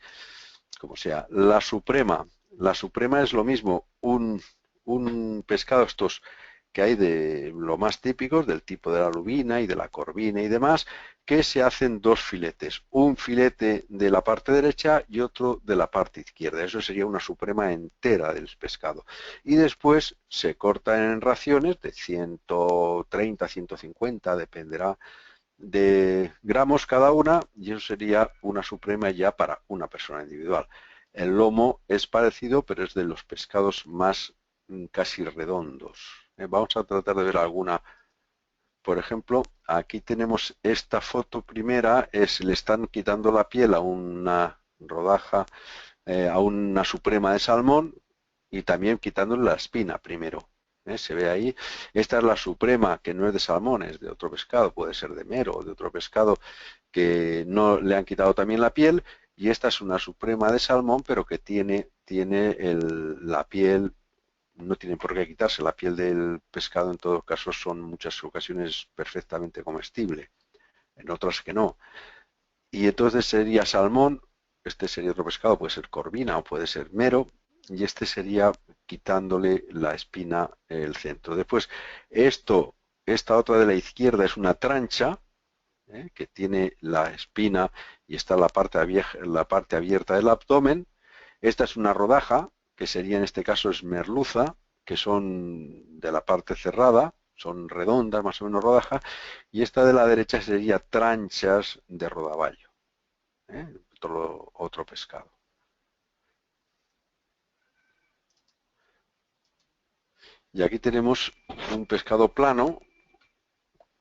como sea. La suprema es lo mismo, un pescado estos que hay de lo más típicos, del tipo de la lubina y de la corvina y demás, que se hacen 2 filetes, un filete de la parte derecha y otro de la parte izquierda. Eso sería una suprema entera del pescado. Y después se corta en raciones de 130, 150, dependerá de gramos cada una, y eso sería una suprema ya para una persona individual. El lomo es parecido, pero es de los pescados más casi redondos. Vamos a tratar de ver alguna. Por ejemplo, aquí tenemos esta foto primera, le están quitando la piel a una rodaja, a una suprema de salmón, y también quitándole la espina primero. Se ve ahí. Esta es la suprema, que no es de salmón, es de otro pescado, puede ser de mero o de otro pescado que no le han quitado también la piel, y esta es una suprema de salmón, pero que tiene la piel. No tienen por qué quitarse la piel del pescado, en todo caso son en muchas ocasiones perfectamente comestible, en otras que no. Y entonces sería salmón, este sería otro pescado, puede ser corvina o puede ser mero, y este sería quitándole la espina el centro. Después, esta otra de la izquierda es una trancha, que tiene la espina y está la parte abierta del abdomen. Esta es una rodaja, que sería en este caso es merluza, que son de la parte cerrada, son redondas, más o menos rodajas, y esta de la derecha sería tranchas de rodaballo, otro pescado. Y aquí tenemos un pescado plano,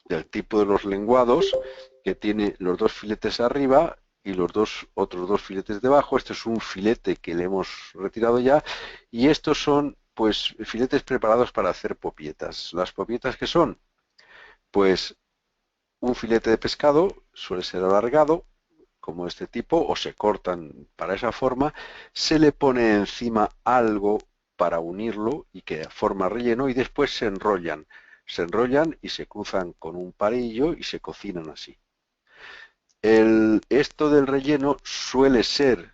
del tipo de los lenguados, que tiene los 2 filetes arriba y los otros 2 filetes debajo. Este es un filete que le hemos retirado ya, y estos son pues filetes preparados para hacer popietas. Las popietas, ¿qué son? Pues un filete de pescado suele ser alargado, como este tipo, o se cortan para esa forma, se le pone encima algo para unirlo y que forma relleno, y después se enrollan y se cruzan con un palillo y se cocinan así. Esto del relleno suele ser,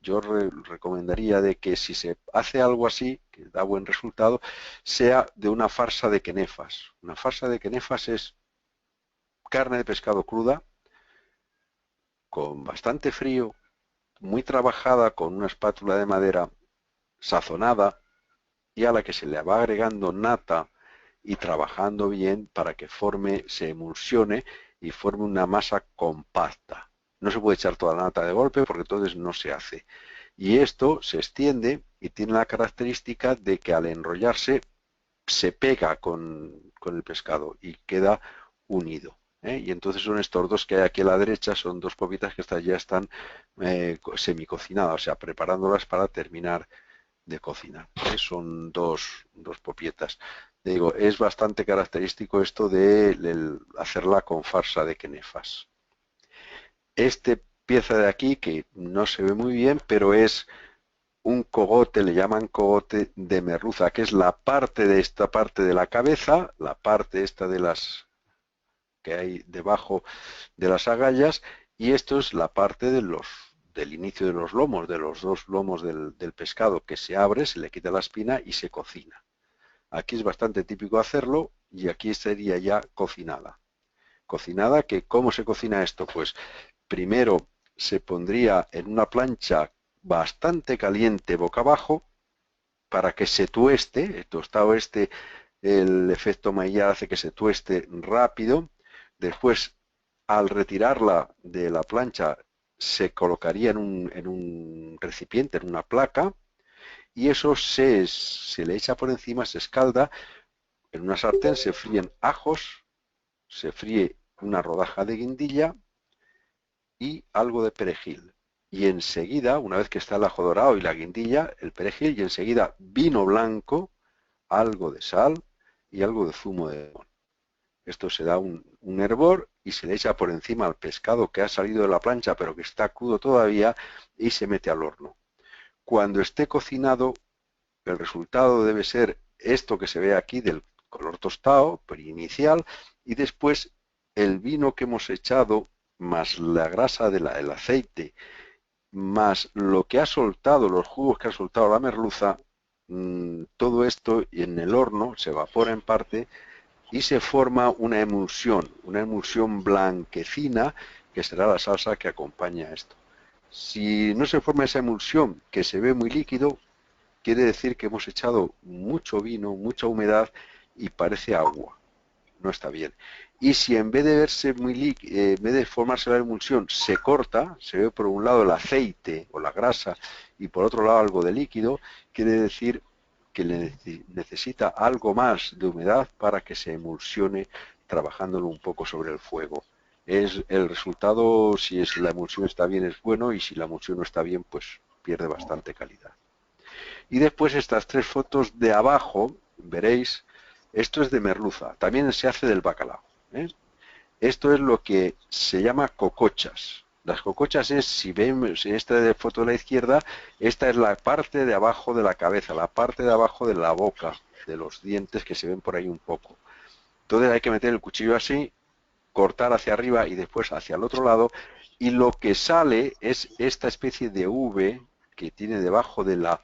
yo recomendaría de que si se hace algo así, que da buen resultado, sea de una farsa de quenefas. Una farsa de quenefas es carne de pescado cruda, con bastante frío, muy trabajada con una espátula de madera, sazonada, y a la que se le va agregando nata y trabajando bien para que se emulsione y forme una masa compacta. No se puede echar toda la nata de golpe porque entonces no se hace. Y esto se extiende y tiene la característica de que al enrollarse se pega con el pescado y queda unido. Y entonces son estos dos que hay aquí a la derecha, son dos popitas que ya están semicocinadas, o sea, preparándolas para terminar de cocinar. Son dos popietas. Digo, es bastante característico esto de hacerla con farsa de quenefas. Esta pieza de aquí, que no se ve muy bien, pero es un cogote, le llaman cogote de merluza, que es la parte de esta parte de la cabeza, la parte esta de las que hay debajo de las agallas, y esto es la parte del inicio de los lomos, de los dos lomos del pescado, que se abre, se le quita la espina y se cocina. Aquí es bastante típico hacerlo y aquí sería ya cocinada. Cocinada, que ¿cómo se cocina esto? Pues primero se pondría en una plancha bastante caliente boca abajo para que se tueste, el tostado el efecto Maillard hace que se tueste rápido. Después, al retirarla de la plancha, se colocaría en un recipiente, en una placa, y eso se le echa por encima, se escalda, en una sartén se fríen ajos, se fríe una rodaja de guindilla y algo de perejil. Y enseguida, una vez que está el ajo dorado y la guindilla, el perejil, y enseguida vino blanco, algo de sal y algo de zumo de limón. Esto se da un hervor y se le echa por encima al pescado que ha salido de la plancha pero que está crudo todavía y se mete al horno. Cuando esté cocinado, el resultado debe ser esto que se ve aquí del color tostado, inicial, y después el vino que hemos echado más la grasa del aceite más lo que ha soltado, los jugos que ha soltado la merluza, todo esto en el horno se evapora en parte y se forma una emulsión blanquecina que será la salsa que acompaña esto. Si no se forma esa emulsión que se ve muy líquido, quiere decir que hemos echado mucho vino, mucha humedad y parece agua. No está bien. Y si en vez de verse en vez de formarse la emulsión, se corta, se ve por un lado el aceite o la grasa y por otro lado algo de líquido, quiere decir que necesita algo más de humedad para que se emulsione trabajándolo un poco sobre el fuego. Es el resultado, si la emulsión está bien es bueno y si la emulsión no está bien pues pierde bastante calidad. Y después estas tres fotos de abajo, veréis, esto es de merluza, también se hace del bacalao. Esto es lo que se llama cocochas. Las cocochas es, si ven en esta de foto de la izquierda, esta es la parte de abajo de la cabeza, la parte de abajo de la boca, de los dientes que se ven por ahí un poco. Entonces hay que meter el cuchillo así, cortar hacia arriba y después hacia el otro lado, y lo que sale es esta especie de V que tiene debajo de la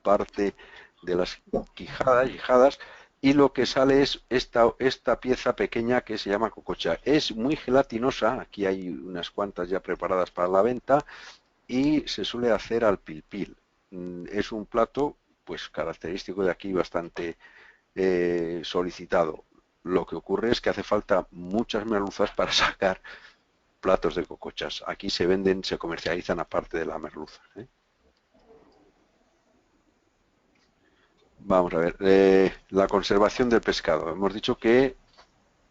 parte de las quijadas, y lo que sale es esta pieza pequeña que se llama cococha. Es muy gelatinosa, aquí hay unas cuantas ya preparadas para la venta y se suele hacer al pilpil. Es un plato pues característico de aquí, bastante solicitado. Lo que ocurre es que hace falta muchas merluzas para sacar platos de cocochas. Aquí se venden, se comercializan aparte de la merluza. Vamos a ver, la conservación del pescado. Hemos dicho que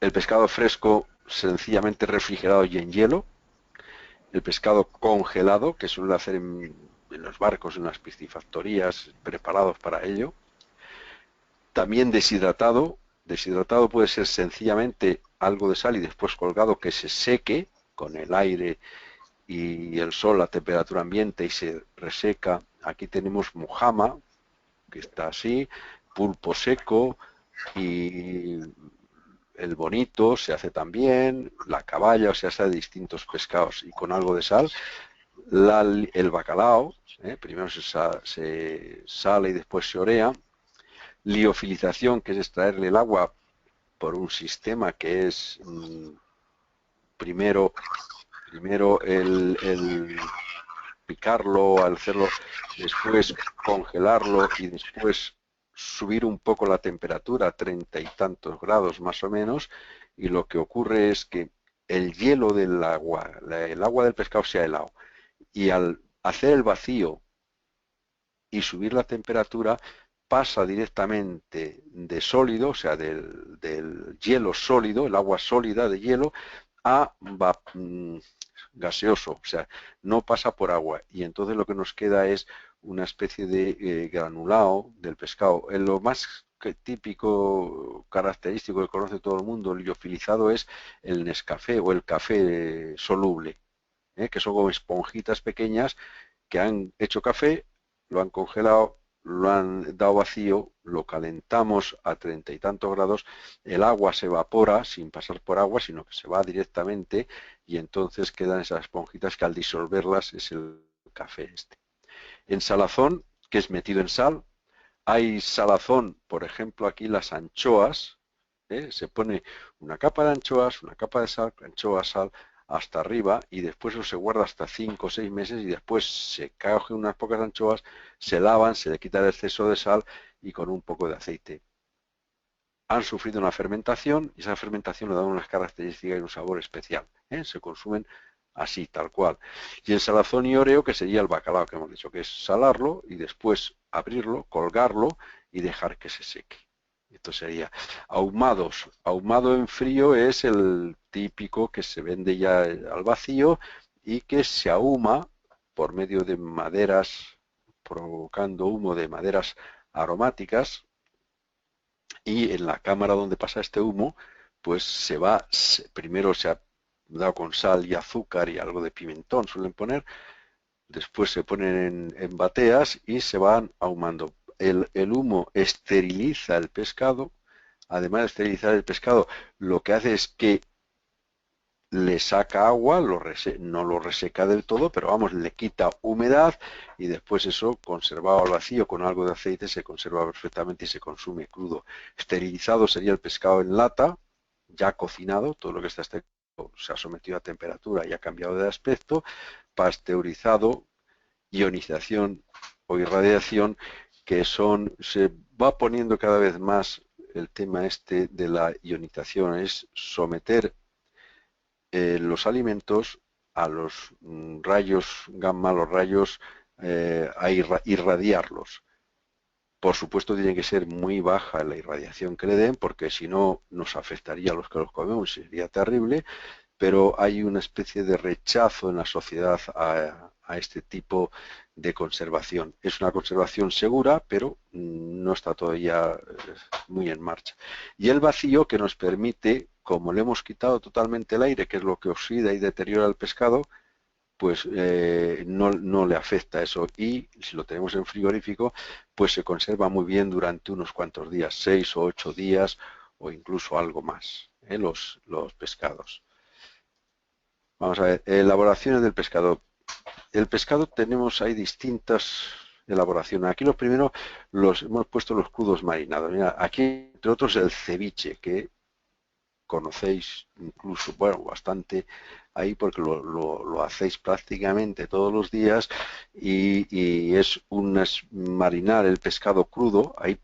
el pescado fresco, sencillamente refrigerado y en hielo. El pescado congelado, que suele hacer en los barcos, en las piscifactorías, preparados para ello. También deshidratado. Deshidratado puede ser sencillamente algo de sal y después colgado que se seque con el aire y el sol a temperatura ambiente y se reseca. Aquí tenemos mojama, que está así, pulpo seco y el bonito se hace también, la caballa, o sea, se hace de distintos pescados y con algo de sal. El bacalao, primero se sale y después se orea. Liofilización, que es extraerle el agua por un sistema que es primero el picarlo, al hacerlo, después congelarlo y después subir un poco la temperatura a 30 y tantos grados más o menos, y lo que ocurre es que el hielo del agua, el agua del pescado se ha helado, y al hacer el vacío y subir la temperatura, pasa directamente de sólido, o sea, del hielo sólido, el agua sólida de hielo, a gaseoso, o sea, no pasa por agua, y entonces lo que nos queda es una especie de granulado del pescado. Lo más típico, característico que conoce todo el mundo, el liofilizado, es el Nescafé o el café soluble, que son como esponjitas pequeñas que han hecho café, lo han congelado, lo han dado vacío, lo calentamos a 30 y tantos grados, el agua se evapora sin pasar por agua, sino que se va directamente, y entonces quedan esas esponjitas que al disolverlas es el café este. En salazón, que es metido en sal, hay salazón, por ejemplo, aquí las anchoas, se pone una capa de anchoas, una capa de sal, anchoas, sal, hasta arriba, y después eso se guarda hasta 5 o 6 meses, y después se cogen unas pocas anchoas, se lavan, se le quita el exceso de sal y con un poco de aceite. Han sufrido una fermentación y esa fermentación le da unas características y un sabor especial. Se consumen así, tal cual. Y el salazón y óreo, que sería el bacalao que hemos dicho, que es salarlo y después abrirlo, colgarlo y dejar que se seque. Esto sería ahumados. Ahumado en frío es el típico que se vende ya al vacío y que se ahuma por medio de maderas, provocando humo de maderas aromáticas, y en la cámara donde pasa este humo, pues primero se ha dado con sal y azúcar y algo de pimentón, suelen poner, después se ponen en bateas y se van ahumando. El humo esteriliza el pescado, además de esterilizar el pescado, lo que hace es que le saca agua, no lo reseca del todo, pero vamos, le quita humedad, y después eso, conservado al vacío con algo de aceite, se conserva perfectamente y se consume crudo. Esterilizado sería el pescado en lata, ya cocinado, todo lo que está se ha sometido a temperatura y ha cambiado de aspecto. Pasteurizado, ionización o irradiación, que se va poniendo cada vez más el tema este de la ionización, es someter los alimentos a los rayos gamma, los rayos, a irradiarlos. Por supuesto tiene que ser muy baja la irradiación que le den, porque si no nos afectaría a los que los comemos, sería terrible, pero hay una especie de rechazo en la sociedad a este tipo de conservación. Es una conservación segura, pero no está todavía muy en marcha. Y el vacío, que nos permite, como le hemos quitado totalmente el aire, que es lo que oxida y deteriora el pescado, pues no le afecta eso, y si lo tenemos en frigorífico, pues se conserva muy bien durante unos cuantos días, 6 o 8 días o incluso algo más, los pescados. Vamos a ver, elaboraciones del pescado. El pescado hay distintas elaboraciones. Aquí los primeros hemos puesto los crudos marinados. Mira, aquí entre otros el ceviche, que conocéis incluso, bueno, bastante ahí, porque lo hacéis prácticamente todos los días, y es marinar el pescado crudo. Hay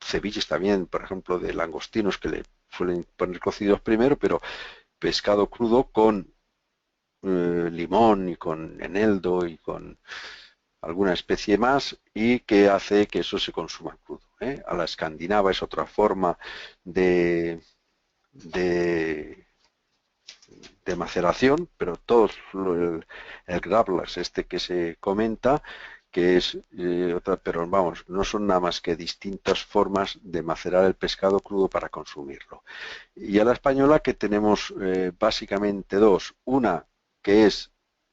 ceviches también, por ejemplo, de langostinos que le suelen poner cocidos primero, pero pescado crudo con limón y con eneldo y con alguna especie más, y que hace que eso se consuma crudo. A la escandinava es otra forma de maceración, pero todo el Gravlax que se comenta, que es otra, pero vamos, no son nada más que distintas formas de macerar el pescado crudo para consumirlo. Y a la española, que tenemos básicamente dos: una que es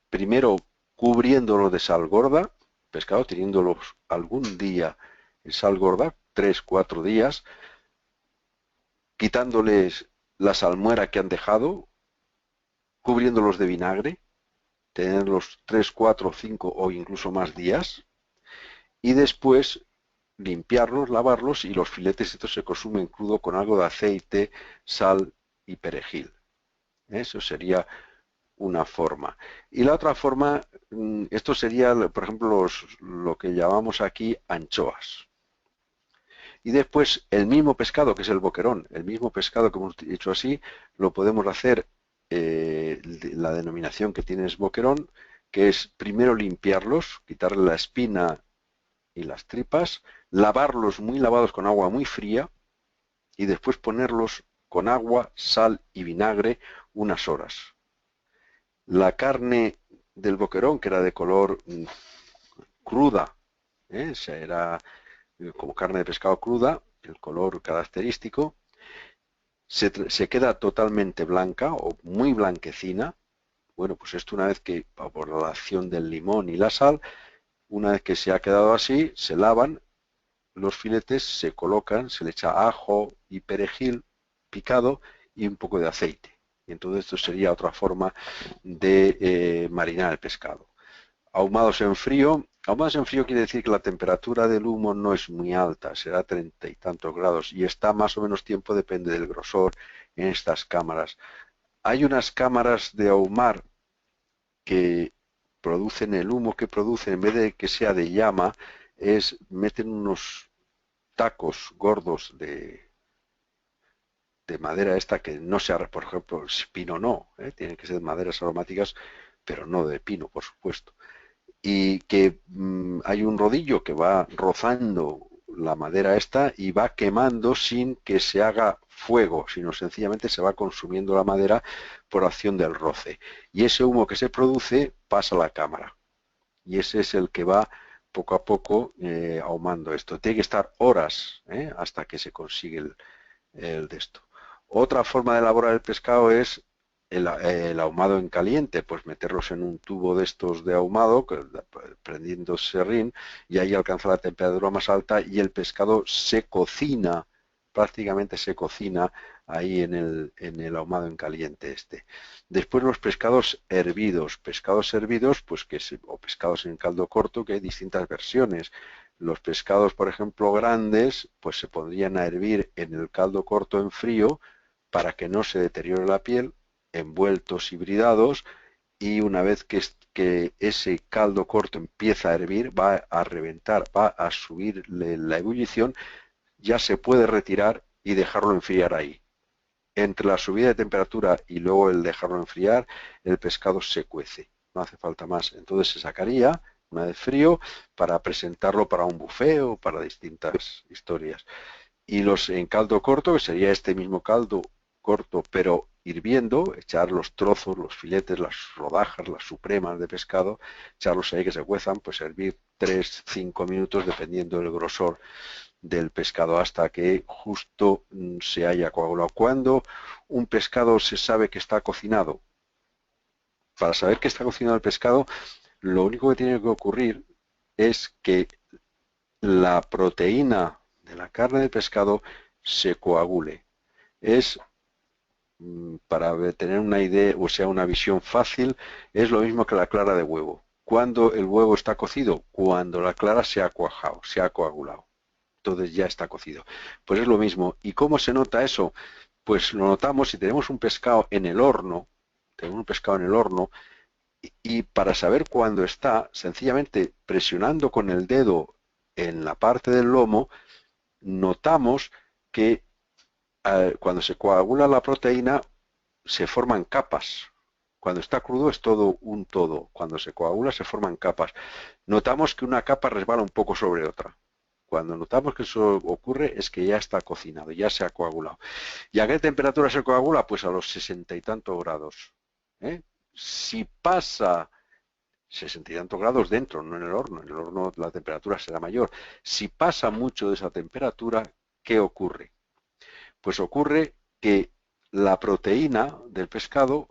primero cubriéndolo de sal gorda, pescado, teniéndolo algún día en sal gorda, 3-4 días, quitándoles la salmuera que han dejado, cubriéndolos de vinagre, tenerlos 3, 4, 5 o incluso más días, y después limpiarlos, lavarlos y los filetes estos se consumen crudo con algo de aceite, sal y perejil. Eso sería una forma. Y la otra forma, esto sería, por ejemplo, lo que llamamos aquí anchoas. Y después el mismo pescado, que es el boquerón, el mismo pescado que hemos hecho así, lo podemos hacer, la denominación que tiene es boquerón, que es primero limpiarlos, quitarle la espina y las tripas, lavarlos muy lavados con agua muy fría y después ponerlos con agua, sal y vinagre unas horas. La carne del boquerón, que era de color cruda, o sea, era como carne de pescado cruda, el color característico, se queda totalmente blanca o muy blanquecina. Bueno, pues esto una vez que, por la acción del limón y la sal, una vez que se ha quedado así, se lavan los filetes, se colocan, se le echa ajo y perejil picado y un poco de aceite. Y entonces esto sería otra forma de marinar el pescado. Ahumados en frío. Ahumados en frío quiere decir que la temperatura del humo no es muy alta, será 30 y tantos grados y está más o menos tiempo, depende del grosor en estas cámaras. Hay unas cámaras de ahumar que producen el humo que producen, en vez de que sea de llama, meten unos tacos gordos de madera esta que no sea, por ejemplo, pino no, tienen que ser maderas aromáticas, pero no de pino, por supuesto. Y que hay un rodillo que va rozando la madera esta y va quemando sin que se haga fuego, sino sencillamente se va consumiendo la madera por acción del roce. Y ese humo que se produce pasa a la cámara. Y ese es el que va poco a poco ahumando esto. Tiene que estar horas hasta que se consigue el de esto. Otra forma de elaborar el pescado es el ahumado en caliente, pues meterlos en un tubo de estos de ahumado, prendiendo serrín, y ahí alcanza la temperatura más alta y el pescado se cocina, prácticamente se cocina ahí en el ahumado en caliente este. Después los pescados hervidos, pues o pescados en caldo corto, que hay distintas versiones. Los pescados, por ejemplo, grandes, pues se pondrían a hervir en el caldo corto en frío para que no se deteriore la piel, envueltos, hibridados, y una vez que ese caldo corto empieza a hervir, va a reventar, va a subir la ebullición, ya se puede retirar y dejarlo enfriar ahí. Entre la subida de temperatura y luego el dejarlo enfriar, el pescado se cuece, no hace falta más. Entonces se sacaría, una vez frío, para presentarlo para un buffet o para distintas historias. Y los en caldo corto, que sería este mismo caldo corto, pero hirviendo, echar los trozos, los filetes, las rodajas, las supremas de pescado, echarlos ahí que se cuezan, pues hervir 3-5 minutos dependiendo del grosor del pescado hasta que justo se haya coagulado. ¿Cuándo un pescado se sabe que está cocinado? Para saber que está cocinado el pescado, lo único que tiene que ocurrir es que la proteína de la carne de pescado se coagule. Es, para tener una idea, o sea, una visión fácil, es lo mismo que la clara de huevo. ¿Cuándo el huevo está cocido? Cuando la clara se ha cuajado, se ha coagulado. Entonces ya está cocido. Pues es lo mismo. ¿Y cómo se nota eso? Pues lo notamos si tenemos un pescado en el horno, y para saber cuándo está, sencillamente presionando con el dedo en la parte del lomo, notamos que cuando se coagula la proteína se forman capas. Cuando está crudo es todo un todo. Cuando se coagula se forman capas. Notamos que una capa resbala un poco sobre otra. Cuando notamos que eso ocurre es que ya está cocinado, ya se ha coagulado. ¿Y a qué temperatura se coagula? Pues a los 60 y tantos grados. Si pasa 60 y tantos grados dentro, no en el horno la temperatura será mayor. Si pasa mucho de esa temperatura, ¿qué ocurre? Pues ocurre que la proteína del pescado,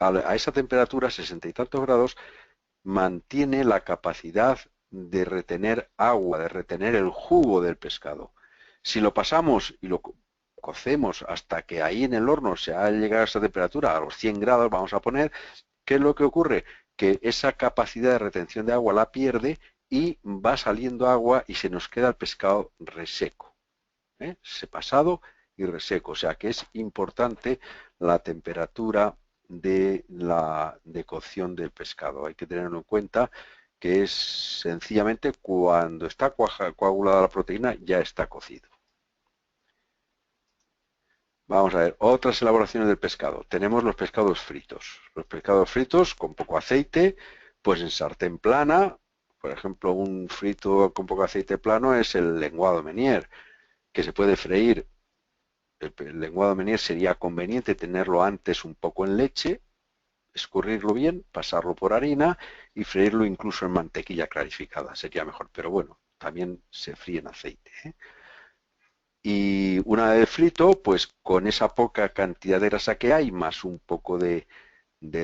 a esa temperatura, 60 y tantos grados, mantiene la capacidad de retener agua, de retener el jugo del pescado. Si lo pasamos y lo cocemos hasta que ahí en el horno se ha llegado a esa temperatura, a los 100 grados vamos a poner, ¿qué es lo que ocurre? Que esa capacidad de retención de agua la pierde y va saliendo agua y se nos queda el pescado reseco, se pasado y reseco, o sea que es importante la temperatura de cocción del pescado. Hay que tenerlo en cuenta que es sencillamente cuando está coagulada la proteína ya está cocido. Vamos a ver, otras elaboraciones del pescado. Tenemos los pescados fritos. Los pescados fritos con poco aceite, pues en sartén plana. Por ejemplo, un frito con poco aceite plano es el lenguado Meunier, que se puede freír. El lenguado Meunier sería conveniente tenerlo antes un poco en leche, escurrirlo bien, pasarlo por harina y freírlo incluso en mantequilla clarificada. Sería mejor, pero bueno, también se fríe en aceite, Y una vez frito, pues con esa poca cantidad de grasa que hay, más un poco de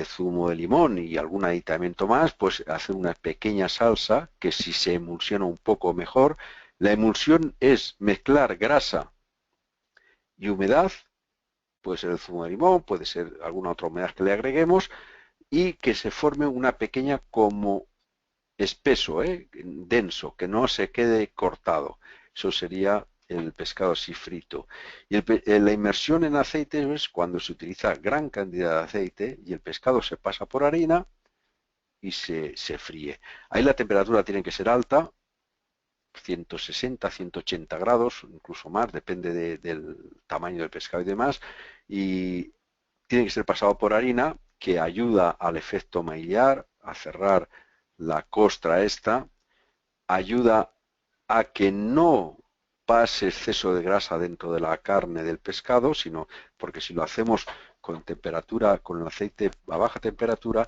zumo de limón y algún aditamento más, pues hace una pequeña salsa que si se emulsiona un poco mejor. La emulsión es mezclar grasa y humedad, puede ser el zumo de limón, puede ser alguna otra humedad que le agreguemos, y que se forme una pequeña como espeso, denso, que no se quede cortado. Eso sería el pescado así frito. Y la inmersión en aceite es cuando se utiliza gran cantidad de aceite y el pescado se pasa por harina y se fríe. Ahí la temperatura tiene que ser alta, 160, 180 grados, incluso más, depende del tamaño del pescado y demás, y tiene que ser pasado por harina, que ayuda al efecto maillar, a cerrar la costra esta, ayuda a que no pase exceso de grasa dentro de la carne del pescado, sino porque si lo hacemos con temperatura, con el aceite a baja temperatura,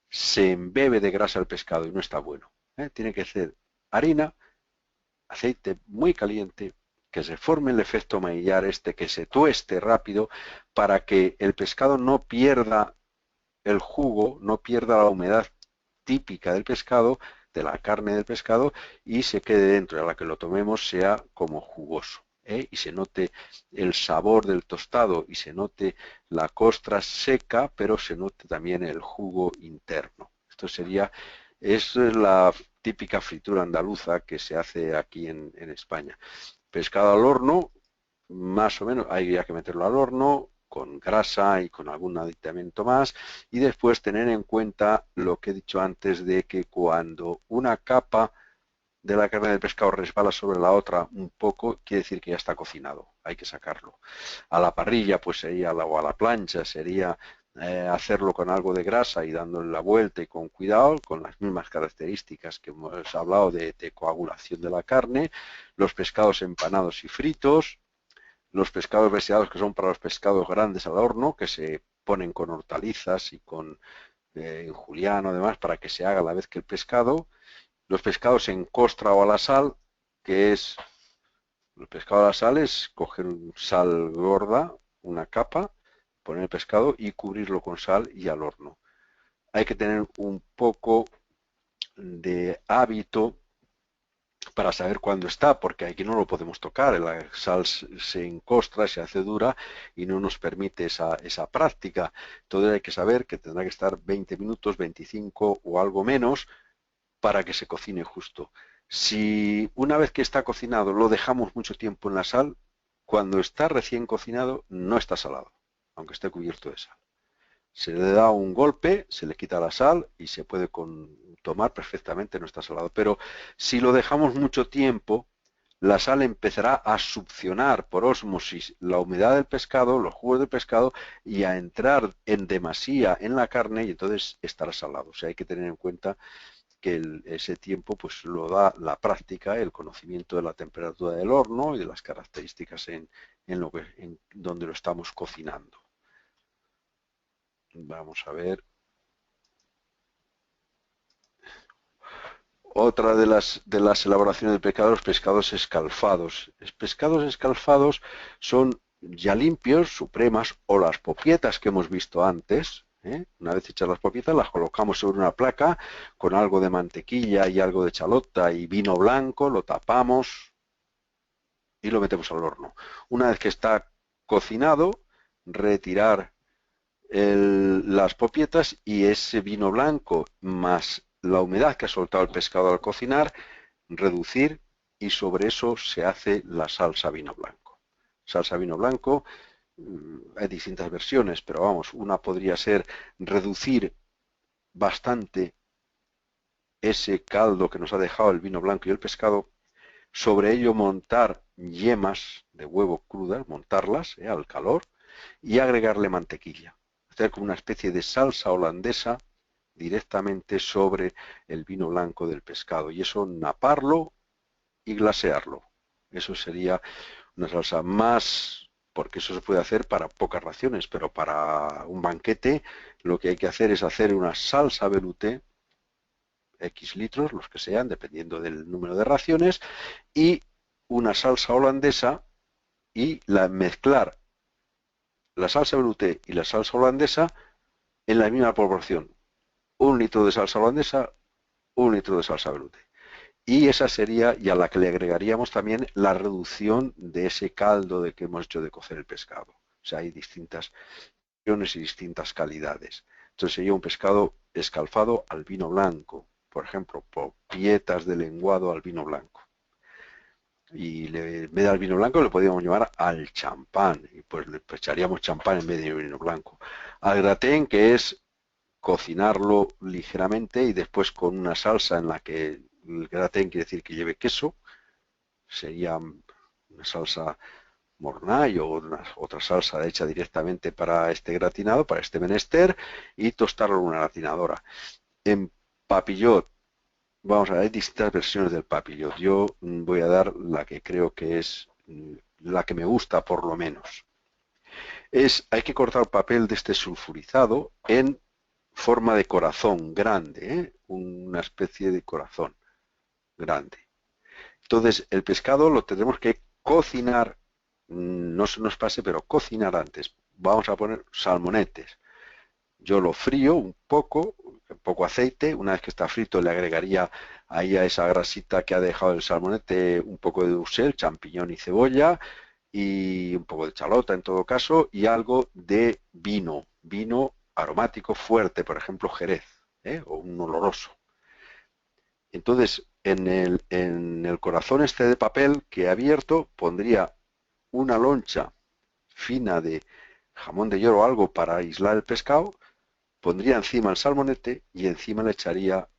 se embebe de grasa el pescado y no está bueno. Tiene que ser harina, aceite muy caliente, que se forme el efecto maillar que se tueste rápido para que el pescado no pierda el jugo, no pierda la humedad típica del pescado, de la carne del pescado, y se quede dentro, y a la que lo tomemos sea como jugoso, y se note el sabor del tostado y se note la costra seca, pero se note también el jugo interno. Esto es la típica fritura andaluza que se hace aquí en España. Pescado al horno, más o menos, hay que meterlo al horno con grasa y con algún aditamento más, y después tener en cuenta lo que he dicho antes de que cuando una capa de la carne del pescado resbala sobre la otra un poco, quiere decir que ya está cocinado, hay que sacarlo. A la parrilla pues sería, o a la plancha sería hacerlo con algo de grasa y dándole la vuelta y con cuidado, con las mismas características que hemos hablado de coagulación de la carne. Los pescados empanados y fritos, los pescados verseados, que son para los pescados grandes al horno, que se ponen con hortalizas y con juliano además para que se haga a la vez que el pescado. Los pescados en costra o a la sal, que es, el pescado a la sal es coger sal gorda, una capa, poner el pescado y cubrirlo con sal y al horno. Hay que tener un poco de hábito para saber cuándo está, porque aquí no lo podemos tocar, la sal se encostra, se hace dura y no nos permite esa práctica. Entonces hay que saber que tendrá que estar 20 minutos, 25 o algo menos para que se cocine justo. Si una vez que está cocinado lo dejamos mucho tiempo en la sal, cuando está recién cocinado no está salado, aunque esté cubierto de sal. Se le da un golpe, se le quita la sal y se puede tomar perfectamente, no está salado. Pero si lo dejamos mucho tiempo, la sal empezará a succionar por ósmosis la humedad del pescado, los jugos del pescado, y a entrar en demasía en la carne y entonces estará salado. O sea, hay que tener en cuenta que ese tiempo pues lo da la práctica, el conocimiento de la temperatura del horno y de las características en donde lo estamos cocinando. Vamos a ver. Otra de las elaboraciones de pescado, los pescados escalfados. Los pescados escalfados son ya limpios, supremas, o las popietas que hemos visto antes. Una vez hechas las popietas, las colocamos sobre una placa con algo de mantequilla y algo de chalota y vino blanco, lo tapamos y lo metemos al horno. Una vez que está cocinado, retirar las popietas y ese vino blanco más la humedad que ha soltado el pescado al cocinar, reducir, y sobre eso se hace la salsa vino blanco. Salsa vino blanco, hay distintas versiones, pero vamos, una podría ser reducir bastante ese caldo que nos ha dejado el vino blanco y el pescado, sobre ello montar yemas de huevo crudas, montarlas al calor y agregarle mantequilla. Hacer como una especie de salsa holandesa directamente sobre el vino blanco del pescado, y eso naparlo y glasearlo. Eso sería una salsa más, porque eso se puede hacer para pocas raciones, pero para un banquete lo que hay que hacer es hacer una salsa velouté, X litros, los que sean, dependiendo del número de raciones, y una salsa holandesa, y mezclar la salsa velouté y la salsa holandesa en la misma proporción. 1 litro de salsa holandesa, 1 litro de salsa velouté. Y esa sería, y a la que le agregaríamos también la reducción de ese caldo de que hemos hecho de cocer el pescado. O sea, hay distintas opciones y distintas calidades. Entonces sería un pescado escalfado al vino blanco, por ejemplo, polpetas de lenguado al vino blanco. Y en vez del vino blanco le podríamos llamar al champán, y pues le echaríamos champán en vez de vino blanco. Al gratén, que es cocinarlo ligeramente y después con una salsa en la que el gratén quiere decir que lleve queso, sería una salsa Mornay o otra salsa hecha directamente para este gratinado, para este menester, y tostarlo en una gratinadora. En papillot, vamos a ver, hay distintas versiones del papillot. Yo voy a dar la que creo que es la que me gusta por lo menos. Hay que cortar papel de este sulfurizado en forma de corazón grande, una especie de corazón grande. Entonces el pescado lo tendremos que cocinar, no se nos pase, pero cocinar antes. Vamos a poner salmonetes. Yo lo frío un poco aceite. Una vez que está frito le agregaría ahí a esa grasita que ha dejado el salmonete un poco de dusel, champiñón y cebolla, y un poco de chalota en todo caso, y algo de vino aromático fuerte, por ejemplo Jerez, o un oloroso. Entonces en el corazón este de papel que he abierto pondría una loncha fina de jamón de york o algo para aislar el pescado, pondría encima el salmonete y encima le echaría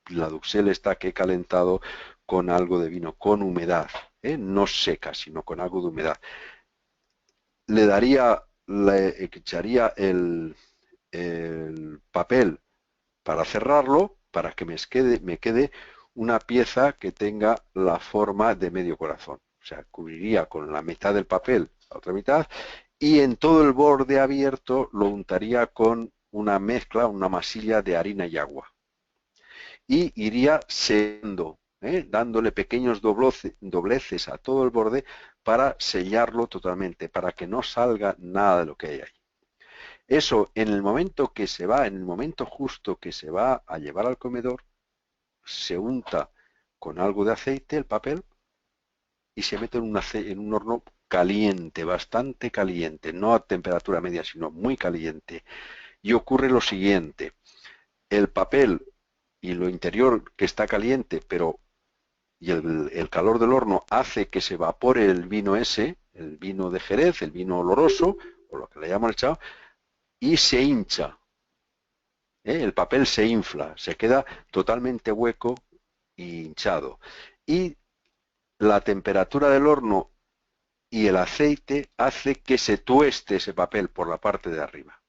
la duxelle esta que he calentado con algo de vino, con humedad, no seca, sino con algo de humedad. Le echaría el papel para cerrarlo, para que me quede una pieza que tenga la forma de medio corazón. O sea, cubriría con la mitad del papel, la otra mitad, y en todo el borde abierto lo untaría con una mezcla, una masilla de harina y agua. Y iría sellando, dándole pequeños dobleces a todo el borde para sellarlo totalmente, para que no salga nada de lo que hay ahí. Eso, en el momento justo que se va a llevar al comedor, se unta con algo de aceite el papel y se mete en un horno caliente, bastante caliente, no a temperatura media, sino muy caliente. Y ocurre lo siguiente: el papel y lo interior que está caliente, y el calor del horno hace que se evapore el vino ese, el vino de Jerez, el vino oloroso, o lo que le hayamos echado, y se hincha. El papel se infla, se queda totalmente hueco y hinchado. Y la temperatura del horno y el aceite hace que se tueste ese papel por la parte de arriba.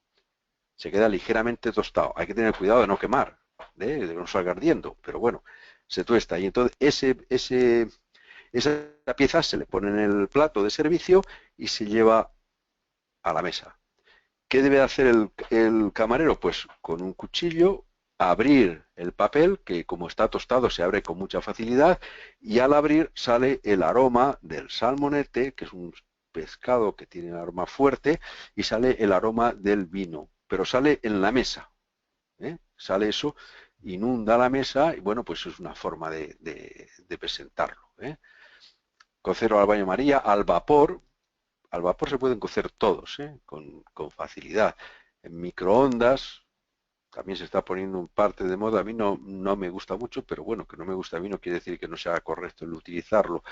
Se queda ligeramente tostado. Hay que tener cuidado de no quemar, de que no salga ardiendo, pero bueno, se tuesta. Y entonces esa pieza se le pone en el plato de servicio y se lleva a la mesa. ¿Qué debe hacer el camarero? Pues con un cuchillo abrir el papel, que como está tostado se abre con mucha facilidad, y al abrir sale el aroma del salmonete, que es un pescado que tiene un aroma fuerte, y sale el aroma del vino, pero sale en la mesa. Sale eso, inunda la mesa, y bueno, pues es una forma de presentarlo. Cocerlo al baño María, al vapor. Al vapor se pueden cocer todos, con facilidad. En microondas también se está poniendo en parte de moda. A mí no me gusta mucho, pero bueno, que no me gusta a mí no quiere decir que no sea correcto el utilizarlo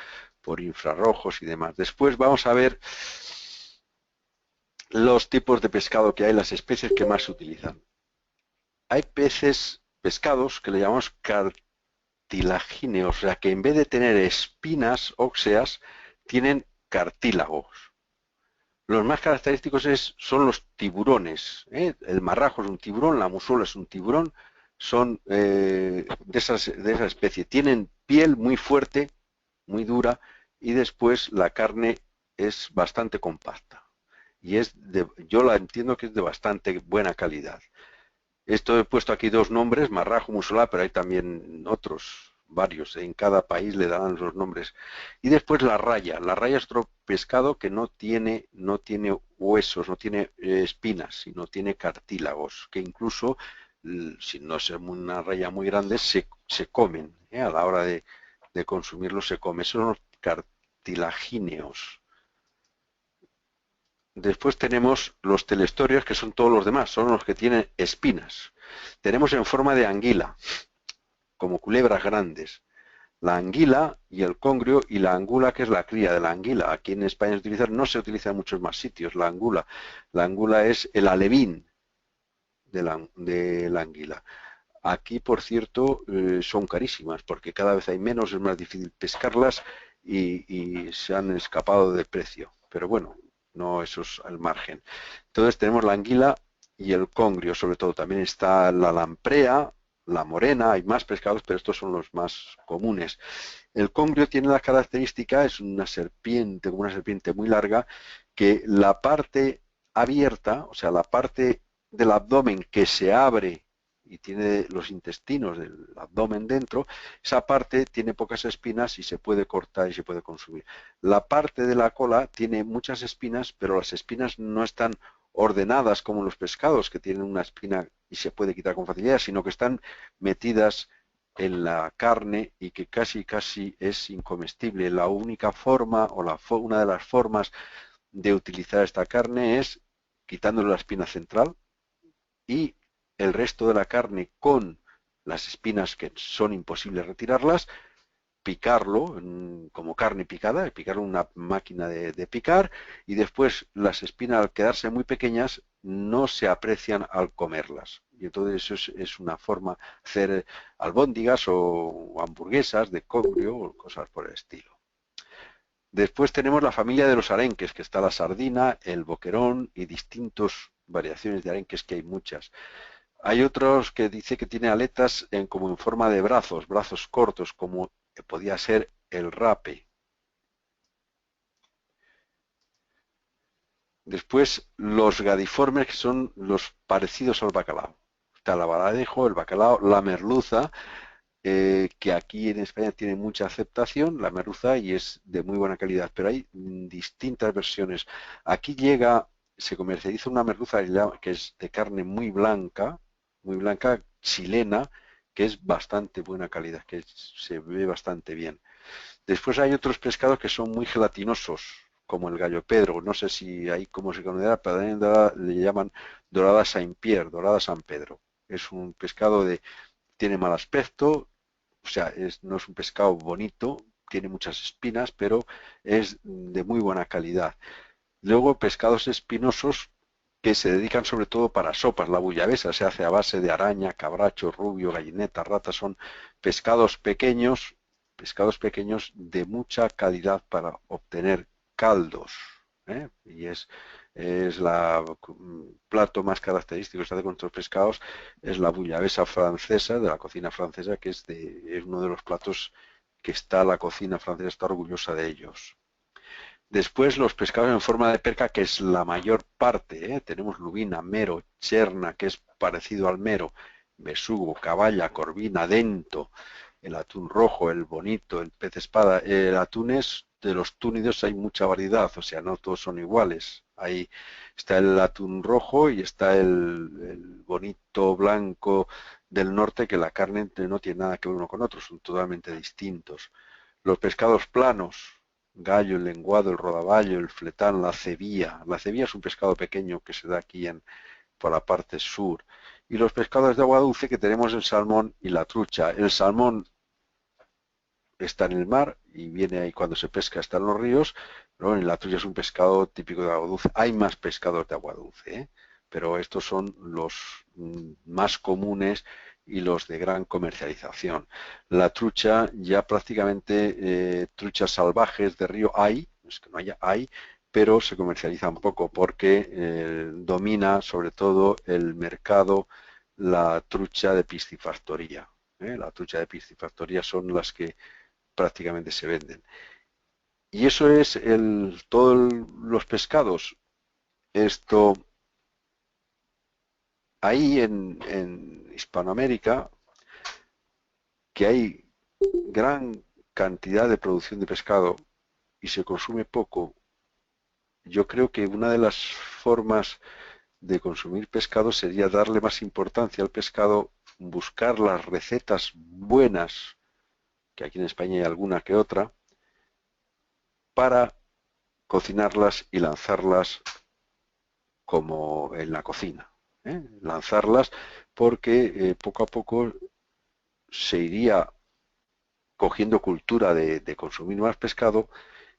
por infrarrojos y demás. Después vamos a ver los tipos de pescado que hay, las especies que más se utilizan. Hay pescados que le llamamos cartilagíneos, o sea que en vez de tener espinas óseas, tienen cartílagos. Los más característicos son los tiburones, ¿eh? El marrajo es un tiburón, la musula es un tiburón, son de esa especie. Tienen piel muy fuerte, muy dura, y después la carne es bastante compacta. Y yo la entiendo que es de bastante buena calidad. Esto he puesto aquí dos nombres, marrajo, musula, pero hay también otros, varios. En cada país le darán los nombres. Y después la raya. La raya es otro pescado que no tiene huesos, no tiene espinas, sino tiene cartílagos, que incluso, si no es una raya muy grande, se comen. A la hora de consumirlos se come. Son los cartilagíneos. Después tenemos los telestorios, que son todos los demás, son los que tienen espinas. Tenemos en forma de anguila, como culebras grandes. La anguila y el congrio y la angula, que es la cría de la anguila. Aquí en España no se utiliza en muchos más sitios la angula. La angula es el alevín de la anguila. Aquí, por cierto, son carísimas, porque cada vez hay menos, es más difícil pescarlas y se han escapado de precio. Pero bueno, no, eso es al margen. Entonces tenemos la anguila y el congrio, sobre todo. También está la lamprea, la morena, hay más pescados, pero estos son los más comunes. El congrio tiene la característica, es una serpiente, como una serpiente muy larga, que la parte abierta, o sea, la parte del abdomen que se abre y tiene los intestinos del abdomen dentro, esa parte tiene pocas espinas y se puede cortar y se puede consumir. La parte de la cola tiene muchas espinas, pero las espinas no están ordenadas como los pescados, que tienen una espina y se puede quitar con facilidad, sino que están metidas en la carne y que casi es incomestible. La única forma o una de las formas de utilizar esta carne es quitándole la espina central y el resto de la carne con las espinas que son imposibles retirarlas, picarlo como carne picada, picarlo en una máquina de picar, y después las espinas, al quedarse muy pequeñas, no se aprecian al comerlas. Y entonces eso es una forma de hacer albóndigas o hamburguesas de congrio o cosas por el estilo. Después tenemos la familia de los arenques, que está la sardina, el boquerón y distintas variaciones de arenques, que hay muchas. Hay otros que dice que tiene aletas como en forma de brazos cortos, como podía ser el rape. Después los gadiformes, que son los parecidos al bacalao. Está el albaladejo, el bacalao, la merluza, que aquí en España tiene mucha aceptación, la merluza, y es de muy buena calidad, pero hay distintas versiones. Aquí se comercializa una merluza que es de carne muy blanca, chilena, que es bastante buena calidad, que se ve bastante bien. Después hay otros pescados que son muy gelatinosos, como el gallo pedro, no sé si hay cómo se conocerá, pero le llaman dorada Saint-Pierre, dorada San Pedro. Es un pescado tiene mal aspecto, o sea, no es un pescado bonito, tiene muchas espinas, pero es de muy buena calidad. Luego pescados espinosos que se dedican sobre todo para sopas. La bullabesa se hace a base de araña, cabracho, rubio, gallineta, rata. Son pescados pequeños de mucha calidad para obtener caldos, ¿eh? Y es el plato más característico que se hace con estos pescados, es la bullabesa francesa, de la cocina francesa, que es uno de los platos que la cocina francesa está orgullosa de ellos. Después los pescados en forma de perca, que es la mayor parte, ¿eh? Tenemos lubina, mero, cherna, que es parecido al mero, besugo, caballa, corvina, dento, el atún rojo, el bonito, el pez espada. El atún de los túnidos hay mucha variedad, o sea, no todos son iguales. Ahí está el atún rojo y está el bonito blanco del norte, que la carne no tiene nada que ver uno con otro, son totalmente distintos. Los pescados planos, gallo, el lenguado, el rodaballo, el fletán, la cebía. La cebía es un pescado pequeño que se da aquí por la parte sur. Y los pescados de agua dulce, que tenemos el salmón y la trucha. El salmón está en el mar y viene ahí cuando se pesca, está en los ríos, pero bueno, la trucha es un pescado típico de agua dulce. Hay más pescados de agua dulce, ¿eh? Pero estos son los más comunes y los de gran comercialización. La trucha, ya prácticamente truchas salvajes de río hay, no es que no haya, hay, pero se comercializa un poco porque domina sobre todo el mercado la trucha de piscifactoría. La trucha de piscifactoría son las que prácticamente se venden. Y eso es todos los pescados. Esto, ahí en Hispanoamérica, que hay gran cantidad de producción de pescado y se consume poco, yo creo que una de las formas de consumir pescado sería darle más importancia al pescado, buscar las recetas buenas, que aquí en España hay alguna que otra, para cocinarlas y lanzarlas como en la cocina. Lanzarlas porque poco a poco se iría cogiendo cultura de consumir más pescado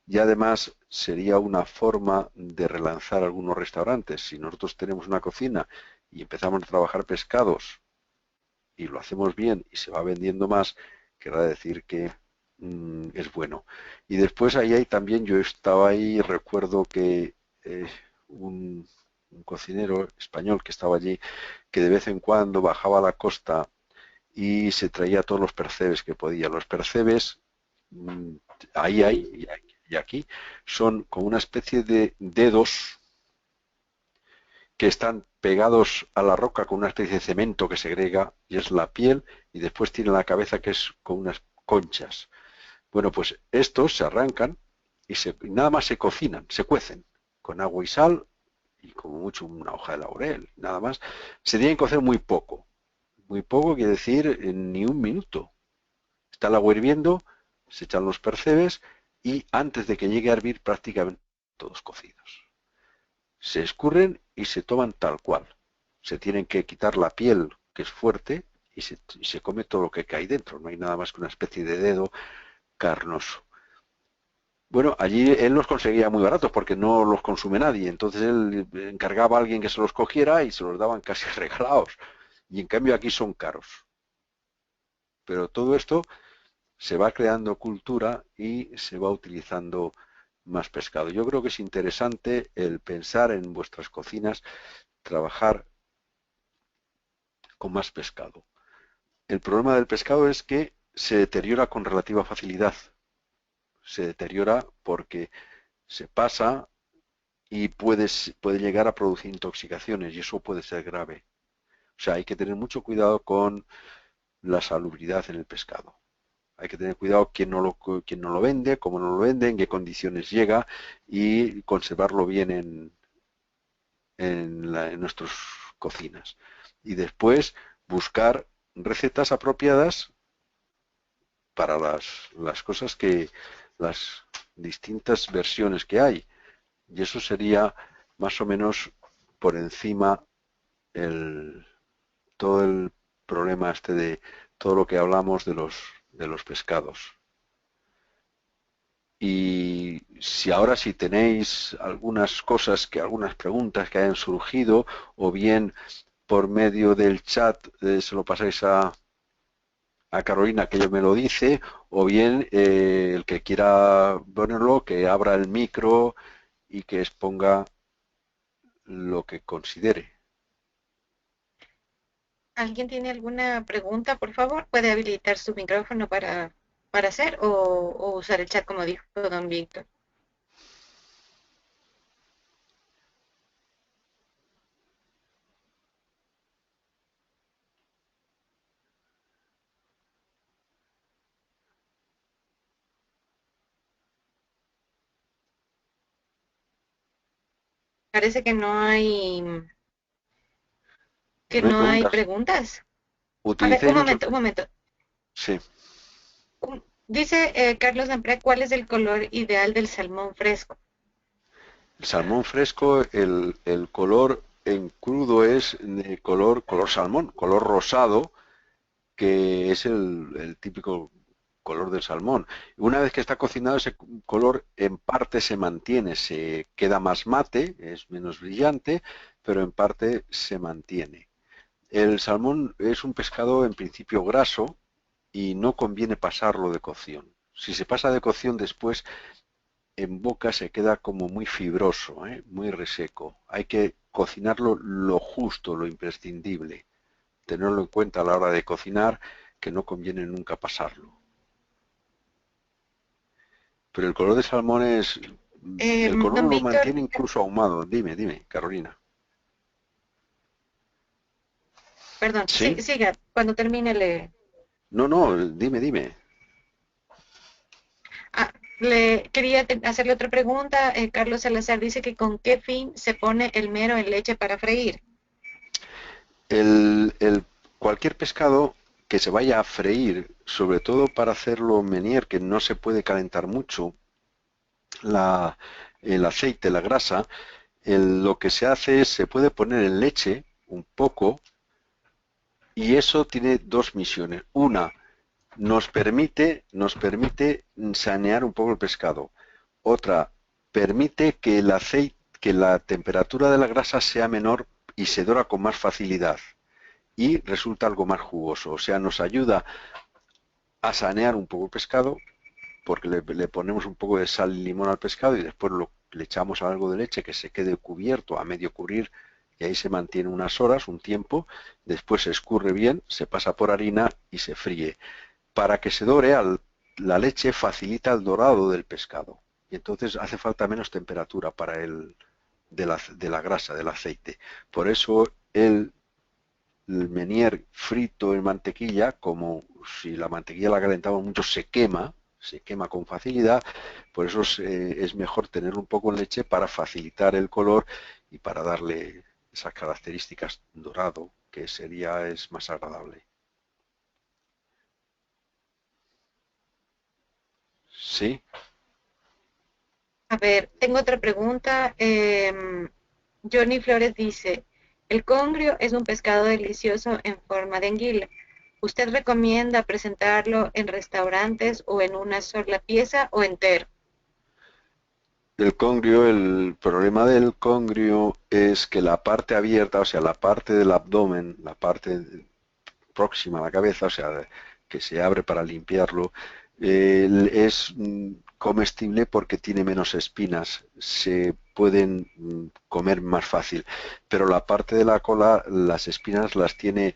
y además sería una forma de relanzar algunos restaurantes. Si nosotros tenemos una cocina y empezamos a trabajar pescados y lo hacemos bien y se va vendiendo más, querrá decir que es bueno. Y después ahí hay también, yo estaba ahí, recuerdo que un cocinero español que estaba allí, que de vez en cuando bajaba a la costa y se traía todos los percebes que podía. Los percebes, ahí hay, y aquí, son como una especie de dedos que están pegados a la roca con una especie de cemento que segrega, y es la piel, y después tiene la cabeza que es con unas conchas. Bueno, pues estos se arrancan y nada más se cocinan, se cuecen con agua y sal y como mucho una hoja de laurel, nada más. Se tienen que cocer muy poco quiere decir en ni un minuto. Está el agua hirviendo, se echan los percebes y antes de que llegue a hervir prácticamente todos cocidos. Se escurren y se toman tal cual. Se tienen que quitar la piel, que es fuerte, y se come todo lo que cae dentro. No hay nada más que una especie de dedo carnoso. Bueno, allí él los conseguía muy baratos porque no los consume nadie. Entonces él encargaba a alguien que se los cogiera y se los daban casi regalados. Y en cambio aquí son caros. Pero todo esto se va creando cultura y se va utilizando más pescado. Yo creo que es interesante el pensar en vuestras cocinas, trabajar con más pescado. El problema del pescado es que se deteriora con relativa facilidad. Se deteriora porque se pasa y puede llegar a producir intoxicaciones y eso puede ser grave. O sea, hay que tener mucho cuidado con la salubridad en el pescado. Hay que tener cuidado quién no lo vende, cómo no lo vende, en qué condiciones llega y conservarlo bien en nuestras cocinas. Y después buscar recetas apropiadas para las cosas las distintas versiones que hay. Y eso sería más o menos por encima todo el problema de todo lo que hablamos de los pescados. Y si tenéis algunas preguntas que hayan surgido, o bien por medio del chat se lo pasáis a Carolina, que ella me lo dice, o bien el que quiera ponerlo, que abra el micro y que exponga lo que considere. ¿Alguien tiene alguna pregunta? Por favor, puede habilitar su micrófono para hacer o usar el chat como dijo don Víctor. Parece que no hay No hay preguntas. preguntas. A ver, Utilicéis un momento. Sí. Dice Carlos Amprea, ¿cuál es el color ideal del salmón fresco? El salmón fresco, el color en crudo es de color salmón, color rosado, que es el típico color del salmón. Una vez que está cocinado, ese color en parte se mantiene, se queda más mate, es menos brillante, pero en parte se mantiene. El salmón es un pescado en principio graso y no conviene pasarlo de cocción. Si se pasa de cocción después, en boca se queda como muy fibroso, muy reseco. Hay que cocinarlo lo justo, lo imprescindible. Tenerlo en cuenta a la hora de cocinar, que no conviene nunca pasarlo. Pero el color de salmón es... El color Don lo Víctor, mantiene incluso ahumado. Dime, Carolina. perdón, ¿Sí? siga, cuando termine le... No, dime. Ah, le quería hacerle otra pregunta. Carlos Salazar dice que con qué fin se pone el mero en leche para freír. El, el- Cualquier pescado que se vaya a freír, sobre todo para hacerlo menier, que no se puede calentar mucho, la- el aceite, la grasa, lo que se hace es, se puede poner en leche un poco y eso tiene dos misiones. Una, nos permite sanear un poco el pescado. Otra, permite que el aceite, que la temperatura de la grasa sea menor y se dora con más facilidad y resulta algo más jugoso. O sea, nos ayuda a sanear un poco el pescado porque le ponemos un poco de sal y limón al pescado y después le echamos algo de leche que se quede cubierto, a medio cubrir, y ahí se mantiene unas horas, un tiempo, después se escurre bien, se pasa por harina y se fríe. Para que se dore, la leche facilita el dorado del pescado y entonces hace falta menos temperatura para de la grasa, del aceite. Por eso el menier frito en mantequilla, como si la mantequilla la calentamos mucho, se quema con facilidad, por eso es mejor tener un poco en leche para facilitar el color y para darle esas características dorado, que es más agradable. ¿Sí? A ver, tengo otra pregunta. Johnny Flores dice, el congrio es un pescado delicioso en forma de anguila. ¿Usted recomienda presentarlo en restaurantes o en una sola pieza o entero? El problema del congrio es que la parte abierta, o sea, la parte del abdomen, la parte próxima a la cabeza, o sea, que se abre para limpiarlo, es comestible porque tiene menos espinas, se pueden comer más fácil, pero la parte de la cola, las espinas las tiene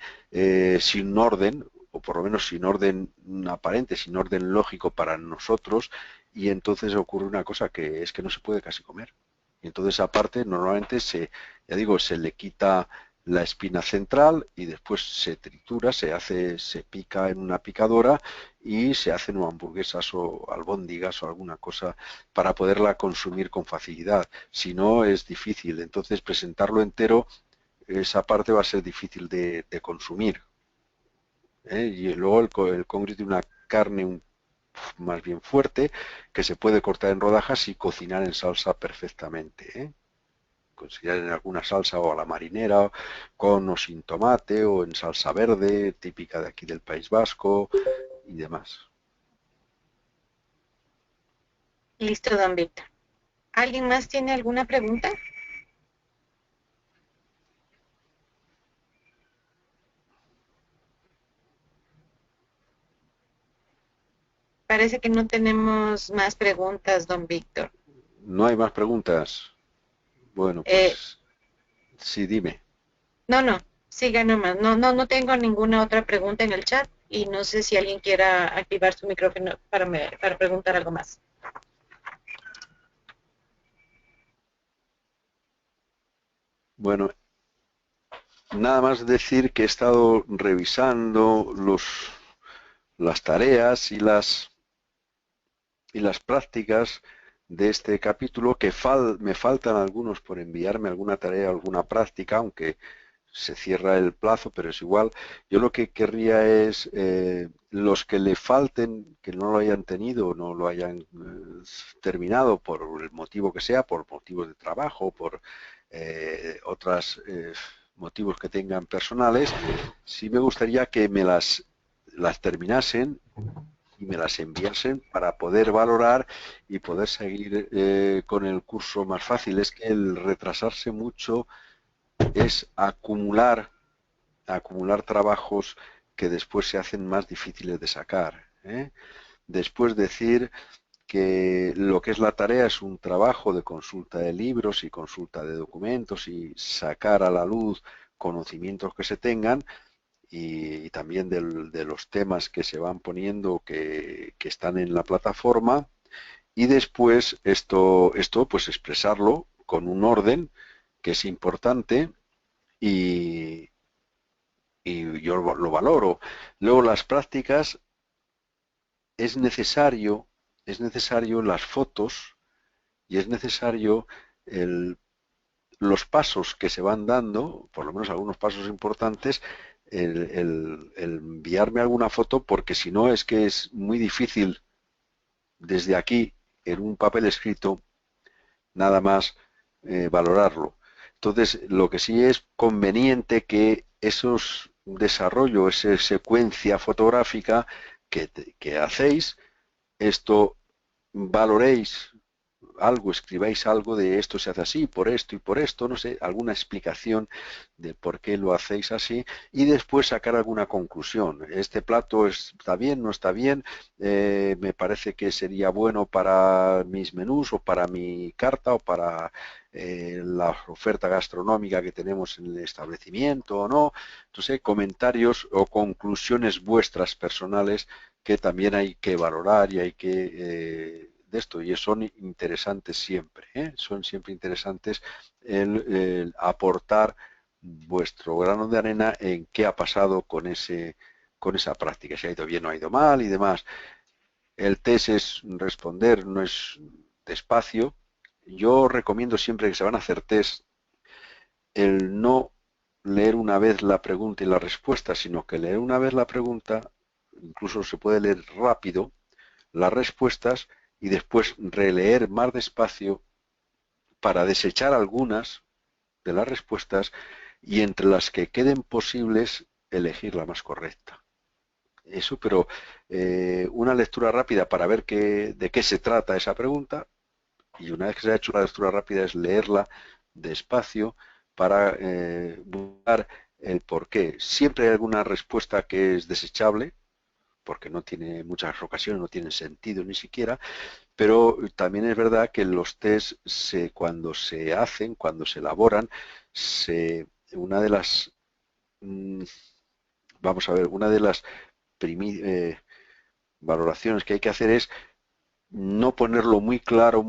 sin orden, o por lo menos sin orden aparente, sin orden lógico para nosotros, y entonces ocurre una cosa que es que no se puede casi comer. Y entonces aparte normalmente ya digo, se le quita la espina central y después se tritura, se pica en una picadora y se hacen o hamburguesas o albóndigas o alguna cosa para poderla consumir con facilidad. Si no, es difícil. Entonces, presentarlo entero, esa parte va a ser difícil de consumir. Y luego el congrio tiene una carne más bien fuerte que se puede cortar en rodajas y cocinar en salsa perfectamente. Considerar en alguna salsa o a la marinera, con o sin tomate, o en salsa verde, típica de aquí del País Vasco y demás. Listo, don Víctor. ¿Alguien más tiene alguna pregunta? Parece que no tenemos más preguntas, don Víctor. ¿No hay más preguntas? Bueno, Eh, pues sí, dime. no, siga nomás. No tengo ninguna otra pregunta en el chat y no sé si alguien quiera activar su micrófono para preguntar algo más. Bueno, nada más decir que he estado revisando las tareas y las prácticas de este capítulo, que me faltan algunos por enviarme alguna tarea, alguna práctica, aunque se cierra el plazo, pero es igual. Yo lo que querría es los que le falten, que no lo hayan tenido, no lo hayan terminado por el motivo que sea, por motivos de trabajo, por otros motivos que tengan personales, sí me gustaría que me las terminasen y me las enviasen para poder valorar y poder seguir con el curso más fácil. Es que el retrasarse mucho es acumular trabajos que después se hacen más difíciles de sacar, ¿eh? Después decir que lo que es la tarea es un trabajo de consulta de libros y consulta de documentos y sacar a la luz conocimientos que se tengan y también de los temas que se van poniendo que están en la plataforma, y después esto pues expresarlo con un orden que es importante y, y yo lo valoro. Luego las prácticas es necesario las fotos y es necesario los pasos que se van dando, por lo menos algunos pasos importantes, el enviarme alguna foto, porque si no es que es muy difícil desde aquí, en un papel escrito, nada más valorarlo. Entonces, lo que sí es conveniente que esos desarrollo, esa secuencia fotográfica que hacéis, esto valoréis algo, escribáis algo de esto se hace así, por esto y por esto, no sé, alguna explicación de por qué lo hacéis así y después sacar alguna conclusión. Este plato está bien, no está bien, me parece que sería bueno para mis menús o para mi carta o para la oferta gastronómica que tenemos en el establecimiento o no. Entonces, comentarios o conclusiones vuestras personales que también hay que valorar y hay que de esto, y son interesantes siempre, son siempre interesantes el aportar vuestro grano de arena en qué ha pasado con esa práctica, si ha ido bien o ha ido mal y demás. El test es responder, no es despacio. Yo recomiendo siempre que se van a hacer test el no leer una vez la pregunta y la respuesta, sino que leer una vez la pregunta, incluso se puede leer rápido las respuestas y después releer más despacio para desechar algunas de las respuestas y entre las que queden posibles elegir la más correcta. Eso, pero una lectura rápida para ver de qué se trata esa pregunta, y una vez que se ha hecho la lectura rápida es leerla despacio para buscar el porqué. Siempre hay alguna respuesta que es desechable, porque no tiene muchas ocasiones, no tiene sentido ni siquiera, pero también es verdad que los test cuando se hacen, cuando se elaboran, una de las vamos a ver, una de las valoraciones que hay que hacer es no ponerlo muy claro,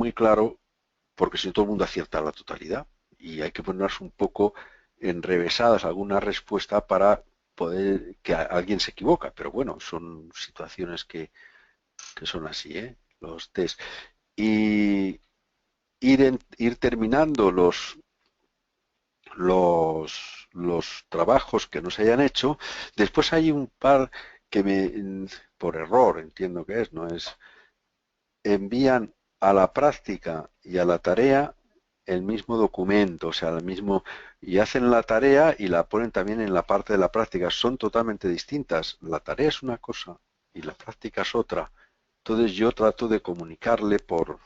porque si no todo el mundo acierta la totalidad y hay que ponerse un poco enrevesadas alguna respuesta para poder que alguien se equivoca, pero bueno, son situaciones que son así, los test. Y ir terminando los trabajos que no se hayan hecho. Después hay un par que por error, entiendo que no es, envían a la práctica y a la tarea el mismo documento, o sea, el mismo, y hacen la tarea y la ponen también en la parte de la práctica. Son totalmente distintas. La tarea es una cosa y la práctica es otra. Entonces yo trato de comunicarle por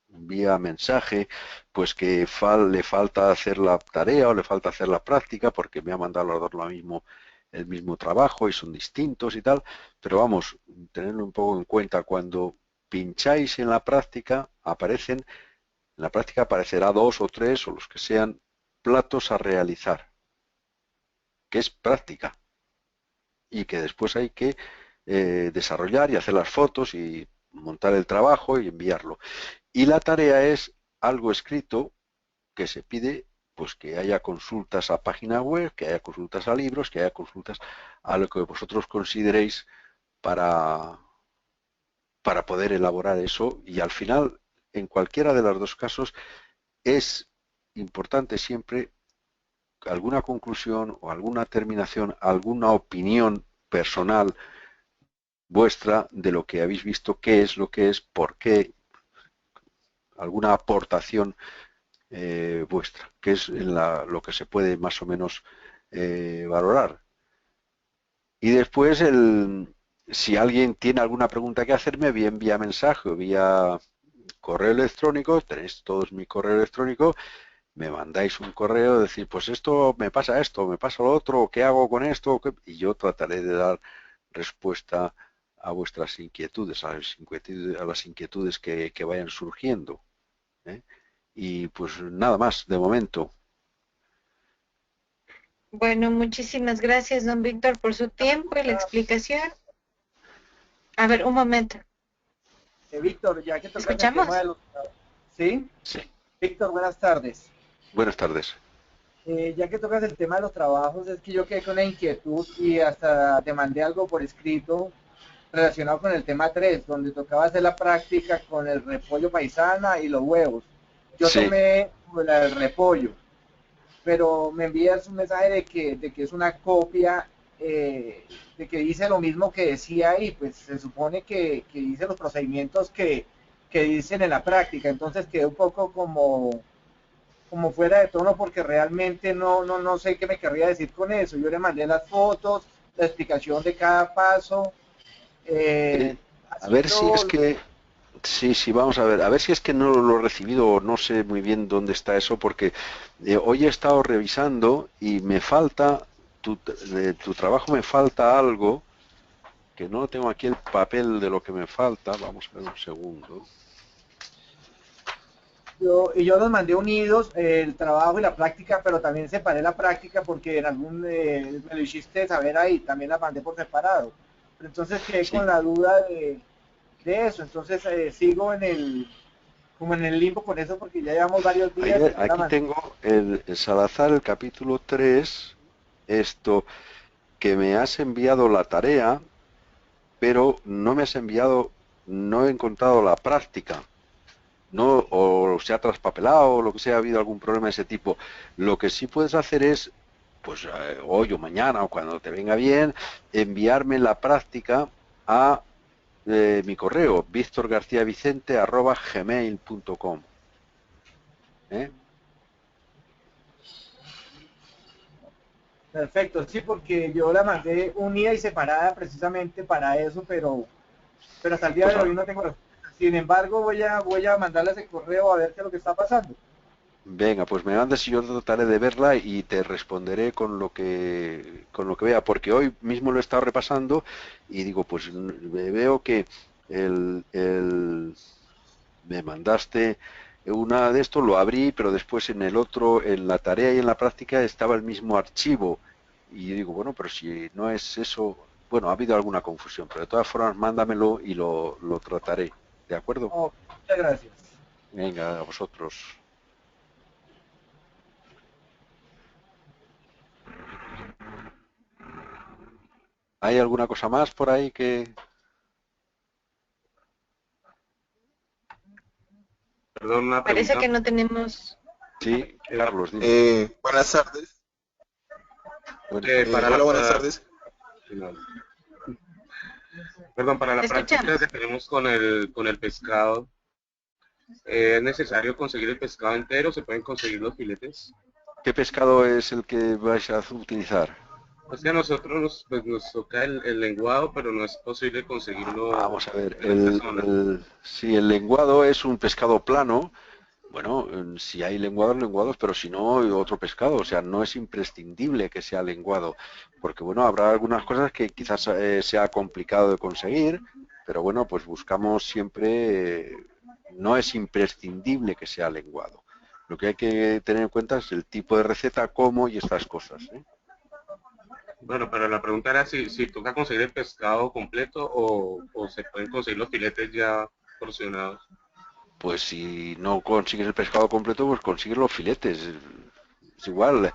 vía mensaje, pues que le falta hacer la tarea o le falta hacer la práctica porque me ha mandado los dos el mismo trabajo y son distintos y tal, pero vamos, tenerlo un poco en cuenta. Cuando pincháis en la práctica, en la práctica aparecerá 2 o 3 o los que sean platos a realizar, que es práctica y que después hay que desarrollar y hacer las fotos y montar el trabajo y enviarlo. Y la tarea es algo escrito que se pide, pues que haya consultas a página web, que haya consultas a libros, que haya consultas a lo que vosotros consideréis para, para poder elaborar eso. Y al final, en cualquiera de los dos casos, es importante siempre alguna conclusión o alguna terminación, alguna opinión personal vuestra de lo que habéis visto, qué es lo que es, por qué, alguna aportación vuestra, que es lo que se puede más o menos valorar. Y después, si alguien tiene alguna pregunta que hacerme, bien vía mensaje o vía correo electrónico, tenéis todos mi correo electrónico, me mandáis un correo, decir, pues esto, me pasa lo otro, ¿qué hago con esto? Y yo trataré de dar respuesta a vuestras inquietudes, a las inquietudes que vayan surgiendo. ¿Eh? Y pues nada más, de momento. Bueno, muchísimas gracias, don Víctor, por su tiempo y la explicación. A ver, un momento. Víctor, ya que tocas el ¿Escuchamos? tema de los... ¿Sí? Sí. Víctor, buenas tardes. Buenas tardes. Ya que tocas el tema de los trabajos, es que yo quedé con la inquietud y hasta te mandé algo por escrito relacionado con el tema 3, donde tocaba hacer la práctica con el repollo paisana y los huevos. Yo Sí. tomé el repollo, pero me envías un mensaje de que es una copia, de que dice lo mismo que decía ahí, pues se supone que dice los procedimientos que dicen en la práctica, entonces quedé un poco como fuera de tono porque realmente no sé qué me querría decir con eso. Yo le mandé las fotos, la explicación de cada paso. A ver si es que... Sí, vamos a ver. A ver si es que no lo he recibido o no sé muy bien dónde está eso, porque hoy he estado revisando y me falta, de tu trabajo me falta algo, que no tengo aquí el papel de lo que me falta. Vamos a ver un segundo. Yo los mandé unidos, el trabajo y la práctica, pero también separé la práctica porque en algún me lo hiciste saber ahí, también la mandé por separado. Pero entonces quedé Sí. con la duda de eso, entonces sigo como en el limbo con eso porque ya llevamos varios días y no la Aquí mandé. tengo el Salazar, el capítulo 3, esto, que me has enviado la tarea, pero no me has enviado, no he encontrado la práctica. No, o se ha traspapelado o lo que sea, ha habido algún problema de ese tipo. Lo que sí puedes hacer es, pues hoy o mañana o cuando te venga bien, enviarme la práctica a mi correo, victorgarciavicente@gmail.com. ¿Eh? Perfecto, sí, porque yo la mandé unida y separada precisamente para eso, pero hasta el día Pues de hoy no tengo respuesta. Sin embargo, voy a mandarle ese correo a ver qué es lo que está pasando. venga, pues me mandas y yo trataré de verla y te responderé con lo que vea, porque hoy mismo lo he estado repasando y digo, pues veo que me mandaste una de estos, lo abrí, pero después en el otro, en la tarea y en la práctica estaba el mismo archivo. Y yo digo, bueno, pero si no es eso, bueno, ha habido alguna confusión, pero de todas formas mándamelo y lo trataré. ¿De acuerdo? Oh, muchas gracias. Venga, a vosotros. ¿Hay alguna cosa más por ahí que... Perdón, una Parece que pregunta. no tenemos... Sí, Carlos, dime. Buenas tardes. Buenas tardes. Para Hola, buenas tardes. perdón, para la Te práctica escuchamos. que tenemos con el pescado, ¿es necesario conseguir el pescado entero? ¿Se pueden conseguir los filetes? ¿Qué pescado es el que vais a utilizar? Es que a nosotros nos toca el lenguado, pero no es posible conseguirlo Vamos a ver, en esta zona. si el lenguado es un pescado plano, bueno, si hay lenguados, lenguados, pero si no, otro pescado. O sea, no es imprescindible que sea lenguado, porque bueno, habrá algunas cosas que quizás sea complicado de conseguir, pero bueno, pues buscamos siempre, no es imprescindible que sea lenguado. Lo que hay que tener en cuenta es el tipo de receta, cómo y estas cosas, ¿eh? Bueno, pero la pregunta era si toca conseguir el pescado completo o se pueden conseguir los filetes ya porcionados. Pues si no consigues el pescado completo, pues consigues los filetes. Es igual.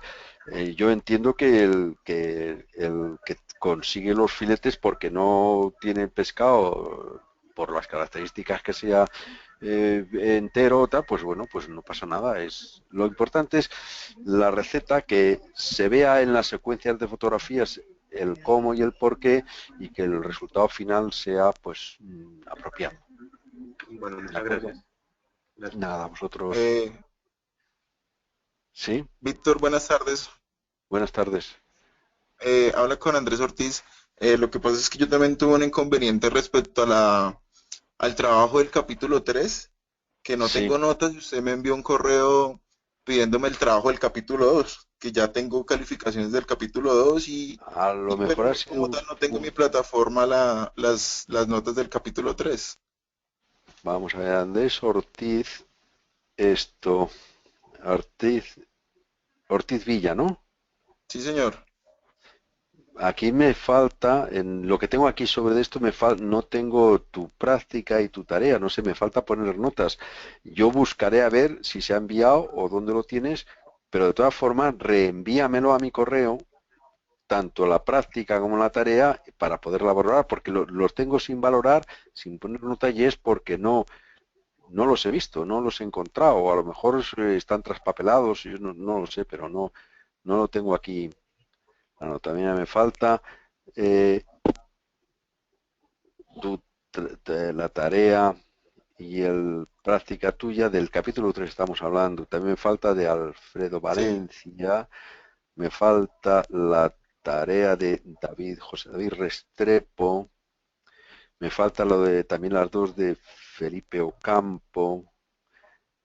Yo entiendo que el que consigue los filetes porque no tiene pescado, por las características que sea entero o tal, pues bueno, pues no pasa nada. Lo importante es la receta, que se vea en las secuencias de fotografías el cómo y el por qué, y que el resultado final sea pues apropiado. Bueno, ¿De muchas acuerdo? gracias. Gracias. Nada, vosotros. Eh, Sí, Víctor, buenas tardes. buenas tardes. Habla con Andrés Ortiz. Lo que pasa es que yo también tuve un inconveniente respecto a al trabajo del capítulo 3, que no Sí, tengo notas y usted me envió un correo pidiéndome el trabajo del capítulo 2, que ya tengo calificaciones del capítulo 2 a lo mejor ha pero sido como tal no tengo en mi plataforma las notas del capítulo 3. vamos a ver, Andrés Ortiz, esto, Ortiz, Ortiz Villa, ¿no? Sí, señor. Aquí me falta, en lo que tengo aquí sobre esto, no tengo tu práctica y tu tarea, no sé, me falta poner notas. Yo buscaré a ver si se ha enviado o dónde lo tienes, pero de todas formas, reenvíamelo a mi correo, tanto la práctica como la tarea, para poderla valorar, porque los tengo sin valorar, sin poner nota, y es porque no los he visto, no los he encontrado, o a lo mejor están traspapelados, yo no lo sé, pero no lo tengo aquí. Bueno, también me falta eh, la tarea y el práctica tuya del capítulo 3 estamos hablando. También me falta de Alfredo Sí. Valencia, me falta la tarea de José David Restrepo, me falta lo de también las dos de Felipe Ocampo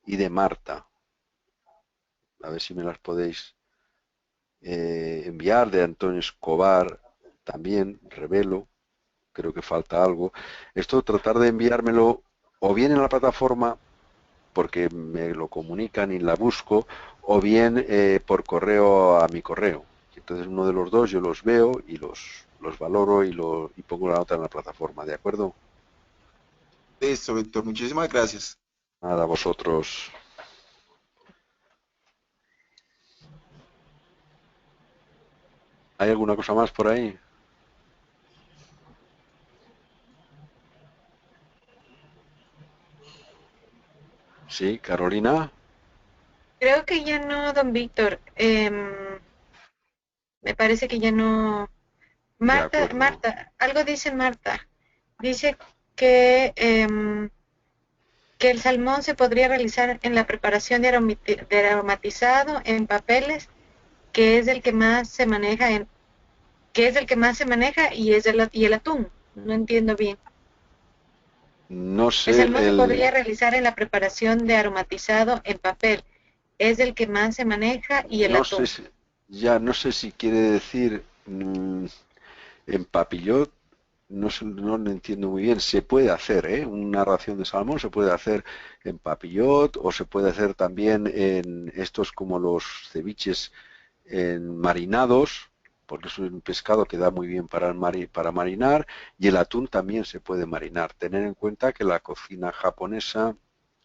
y de Marta. A ver si me las podéis enviar, de Antonio Escobar también, revelo, creo que falta algo. Esto tratar de enviármelo o bien en la plataforma porque me lo comunican y la busco, o bien por correo a mi correo. Entonces uno de los dos yo los veo y los valoro y pongo la nota en la plataforma, ¿de acuerdo? Listo, Víctor. Muchísimas gracias. Nada, vosotros. ¿Hay alguna cosa más por ahí? Sí, Carolina. Creo que ya no, don Víctor. Me parece que ya no. De Marta, acuerdo. Marta, algo dice Marta. Dice que, que el salmón se podría realizar en la preparación de aromatizado en papeles, que es el que más se maneja que es el que más se maneja y el atún. No entiendo bien. No El sé, salmón se podría realizar en la preparación de aromatizado en papel. Es el que más se maneja y el no sé atún. si, ya no sé si quiere decir en papillot, no lo entiendo muy bien. Se puede hacer, ¿eh? Una ración de salmón se puede hacer en papillot o se puede hacer también en estos como los ceviches en marinados, porque es un pescado que da muy bien para marinar, y el atún también se puede marinar. Tener en cuenta que la cocina japonesa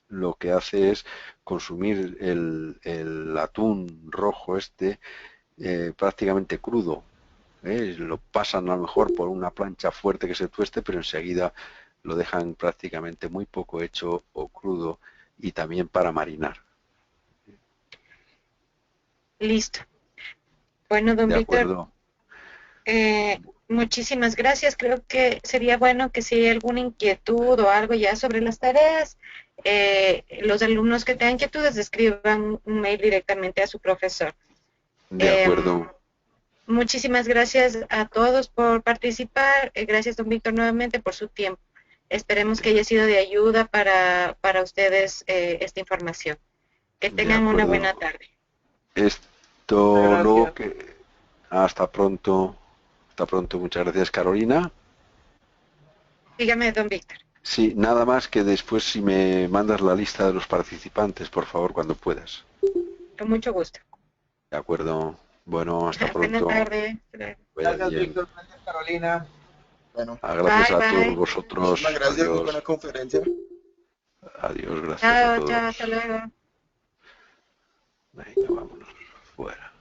lo que hace es consumir el atún rojo prácticamente crudo, ¿eh? Lo pasan a lo mejor por una plancha fuerte que se tueste, pero enseguida lo dejan prácticamente muy poco hecho o crudo y también para marinar. Listo. Bueno, don ¿De Víctor, acuerdo? muchísimas gracias. Creo que sería bueno que si hay alguna inquietud o algo ya sobre las tareas, los alumnos que tengan inquietudes escriban un mail directamente a su profesor. De Eh, acuerdo. Muchísimas gracias a todos por participar. Gracias, don Víctor, nuevamente por su tiempo. Esperemos que haya sido de ayuda para ustedes esta información. Que De tengan una acuerdo. buena tarde. Muchas Esto luego gracias. que... Hasta pronto. Hasta pronto. Muchas gracias, Carolina. Dígame, don Víctor. Sí, nada más que después si me mandas la lista de los participantes, por favor, cuando puedas. Con mucho gusto. De acuerdo. Bueno, hasta Buena pronto. tarde. Vaya Gracias, bien. Víctor. Gracias, Carolina. Bueno, Gracias Bye, a todos bye. muchísimas vosotros. gracias. Muy buena Adiós. conferencia. Adiós, gracias a Chao, chao, hasta todos. luego. Venga, vámonos. Fuera.